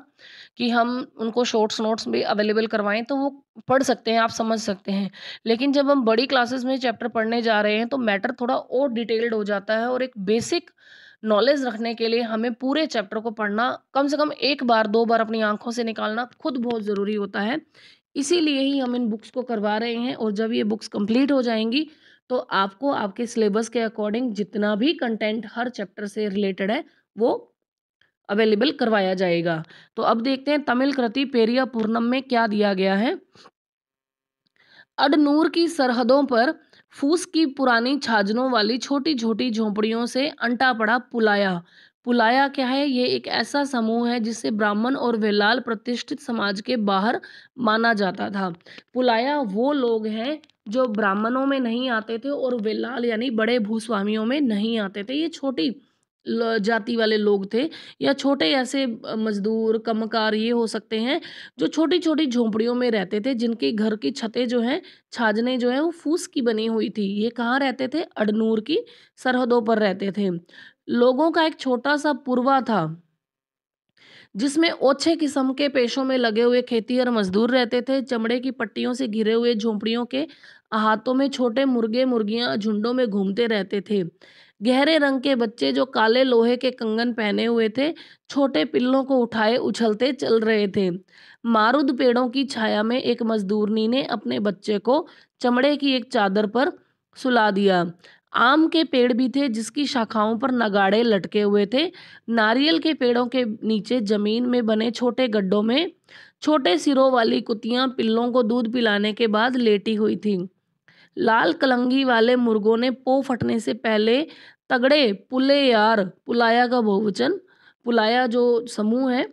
कि हम उनको शॉर्ट्स नोट्स भी अवेलेबल करवाएँ तो वो पढ़ सकते हैं, आप समझ सकते हैं। लेकिन जब हम बड़ी क्लासेस में चैप्टर पढ़ने जा रहे हैं तो मैटर थोड़ा और डिटेल्ड हो जाता है, और एक बेसिक नॉलेज रखने के लिए हमें पूरे चैप्टर को पढ़ना कम से कम 1 बार 2 बार अपनी आँखों से निकालना खुद बहुत ज़रूरी होता है। इसीलिए ही हम इन बुक्स को करवा रहे हैं, और जब ये बुक्स कंप्लीट हो जाएँगी तो आपको आपके सिलेबस के अकॉर्डिंग जितना भी कंटेंट हर चैप्टर से रिलेटेड है वो अवेलेबल करवाया जाएगा। तो अब देखते हैं तमिल कृति पेरिया पूर्णम में क्या दिया गया है। अडनूर की सरहदों पर फूस की पुरानी छाजनों वाली छोटी-छोटी झोंपड़ियों से अंटा पड़ा पुलाया। पुलाया क्या है? ये एक ऐसा समूह है जिसे ब्राह्मण और वेलाल प्रतिष्ठित समाज के बाहर माना जाता था। पुलाया वो लोग हैं जो ब्राह्मणों में नहीं आते थे और वेलाल यानी बड़े भूस्वामियों में नहीं आते थे। ये छोटी जाति वाले लोग थे, या छोटे ऐसे मजदूर, कमकार ये हो सकते हैं जो छोटी-छोटी झोंपड़ियों में रहते थे, जिनके घर की छतें जो हैं, छाजनें जो हैं वो फूस की बनी हुई थी। ये कहाँ रहते थे? अडनूर की सरहदों पर रहते थे। लोगों का एक छोटा-सा पुरवा था जिसमें ओछे किस्म के पेशों में लगे हुए खेतिहर मजदूर रहते थे। चमड़े की पट्टियों से घिरे हुए झोंपड़ियों के अहातों में छोटे मुर्गे मुर्गियां झुंडों में घूमते रहते थे। गहरे रंग के बच्चे जो काले लोहे के कंगन पहने हुए थे, छोटे पिल्लों को उठाए उछलते चल रहे थे। मारुद पेड़ों की छाया में एक मजदूरनी ने अपने बच्चे को चमड़े की एक चादर पर सुला दिया। आम के पेड़ भी थे जिसकी शाखाओं पर नगाड़े लटके हुए थे। नारियल के पेड़ों के नीचे जमीन में बने छोटे गड्ढों में छोटे सिरों वाली कुतियां पिल्लों को दूध पिलाने के बाद लेटी हुई थीं। लाल कलंगी वाले मुर्गों ने पो फटने से पहले तगड़े पुले यार, पुलाया का बहुवचन, पुलाया जो समूह है,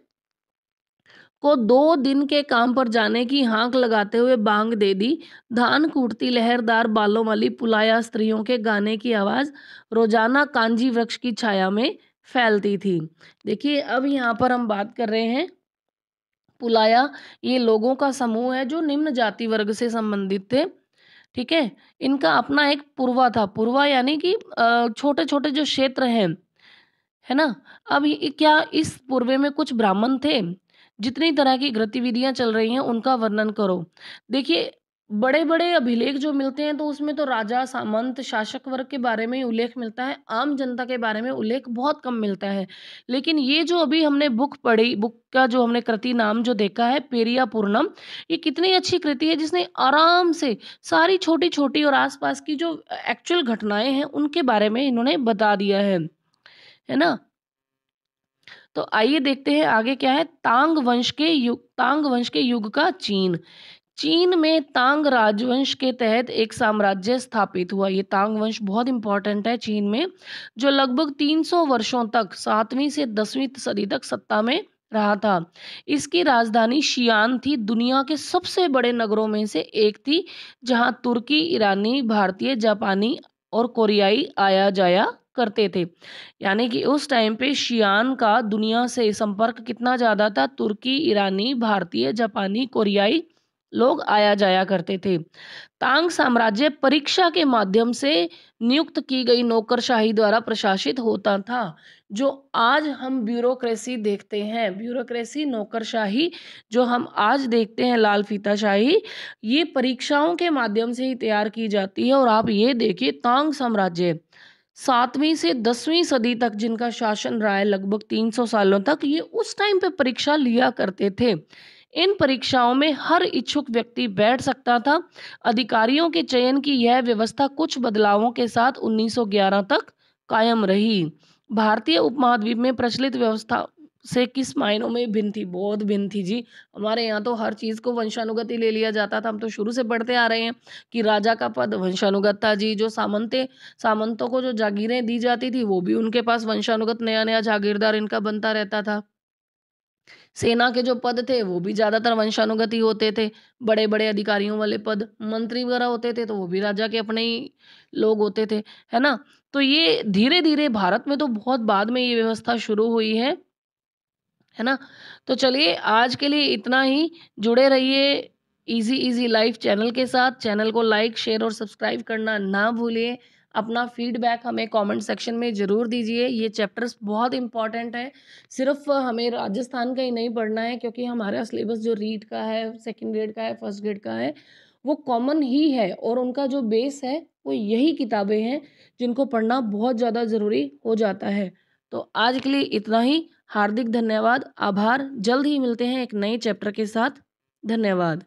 को 2 दिन के काम पर जाने की हाँक लगाते हुए बांग दे दी। धान कूटती लहरदार बालों वाली पुलाया स्त्रियों के गाने की आवाज रोजाना कांजी वृक्ष की छाया में फैलती थी। देखिए, अब यहाँ पर हम बात कर रहे हैं पुलाया, ये लोगों का समूह है जो निम्न जाति वर्ग से संबंधित थे। ठीक है, इनका अपना एक पुरवा था। पुरवा यानी कि छोटे छोटे जो क्षेत्र हैं, है ना। अब ये क्या इस पूर्वे में कुछ ब्राह्मण थे? जितनी तरह की गतिविधियां चल रही हैं उनका वर्णन करो। देखिए, बड़े बड़े अभिलेख जो मिलते हैं तो उसमें तो राजा सामंत शासक वर्ग के बारे में ही उल्लेख मिलता है, आम जनता के बारे में उल्लेख बहुत कम मिलता है। लेकिन ये जो अभी हमने बुक पढ़ी, बुक का जो हमने कृति नाम जो देखा है पेरिया पूर्णम, ये कितनी अच्छी कृति है जिसने आराम से सारी छोटी छोटी और आसपास की जो एक्चुअल घटनाएं हैं उनके बारे में इन्होंने बता दिया है ना। तो आइए देखते हैं आगे क्या है। तांग वंश के युग का चीन। चीन में तांग राजवंश के तहत एक साम्राज्य स्थापित हुआ। ये तांग वंश बहुत इंपॉर्टेंट है चीन में, जो लगभग 300 वर्षों तक 7वीं से 10वीं सदी तक सत्ता में रहा था। इसकी राजधानी शियान थी। दुनिया के सबसे बड़े नगरों में से एक थी, जहां तुर्की, ईरानी, भारतीय, जापानी और कोरियाई आया जाया करते थे। यानी कि उस टाइम पे शियान का दुनिया से संपर्क कितना ज़्यादा था, तुर्की, ईरानी, भारतीय, जापानी, कोरियाई लोग आया जाया करते थे। तांग साम्राज्य परीक्षा के माध्यम से नियुक्त की गई नौकरशाही द्वारा प्रशासित होता था। जो आज हम ब्यूरोक्रेसी देखते हैं, ब्यूरोक्रेसी नौकरशाही जो हम आज देखते हैं, लाल फीताशाही, ये परीक्षाओं के माध्यम से ही तैयार की जाती है। और आप ये देखिए, तांग साम्राज्य 7वीं से 10वीं सदी तक जिनका शासन रहा है, लगभग 300 सालों तक, ये उस टाइम पे परीक्षा लिया करते थे। इन परीक्षाओं में हर इच्छुक व्यक्ति बैठ सकता था। अधिकारियों के चयन की यह व्यवस्था कुछ बदलावों के साथ 1911 तक कायम रही। भारतीय उपमहाद्वीप में प्रचलित व्यवस्था से किस मायनों में भिन्न थी? बहुत भिन्न थी जी। हमारे यहाँ तो हर चीज़ को वंशानुगत ले लिया जाता था। हम तो शुरू से पढ़ते आ रहे हैं कि राजा का पद वंशानुगत था जी। जो सामंतों को जो जागीरें दी जाती थी वो भी उनके पास वंशानुगत नया नया जागीरदार इनका बनता रहता था। सेना के जो पद थे वो भी ज़्यादातर वंशानुगत ही होते थे। बड़े-बड़े अधिकारियों वाले पद, मंत्री वगैरह होते थे तो वो भी राजा के अपने ही लोग होते थे, है ना? तो ये धीरे-धीरे भारत में तो बहुत बाद में ये व्यवस्था शुरू हुई है ना? तो चलिए आज के लिए इतना ही। जुड़े रहिए इजी इजी लाइफ चैनल के साथ। चैनल को लाइक, शेयर और सब्सक्राइब करना ना भूलिए। अपना फीडबैक हमें कमेंट सेक्शन में ज़रूर दीजिए। ये चैप्टर्स बहुत इंपॉर्टेंट है। सिर्फ हमें राजस्थान का ही नहीं पढ़ना है, क्योंकि हमारा सिलेबस जो रीड का है, सेकंड ग्रेड का है, फर्स्ट ग्रेड का है, वो कॉमन ही है। और उनका जो बेस है वो यही किताबें हैं जिनको पढ़ना बहुत ज़्यादा ज़रूरी हो जाता है। तो आज के लिए इतना ही। हार्दिक धन्यवाद, आभार। जल्द ही मिलते हैं एक नए चैप्टर के साथ। धन्यवाद।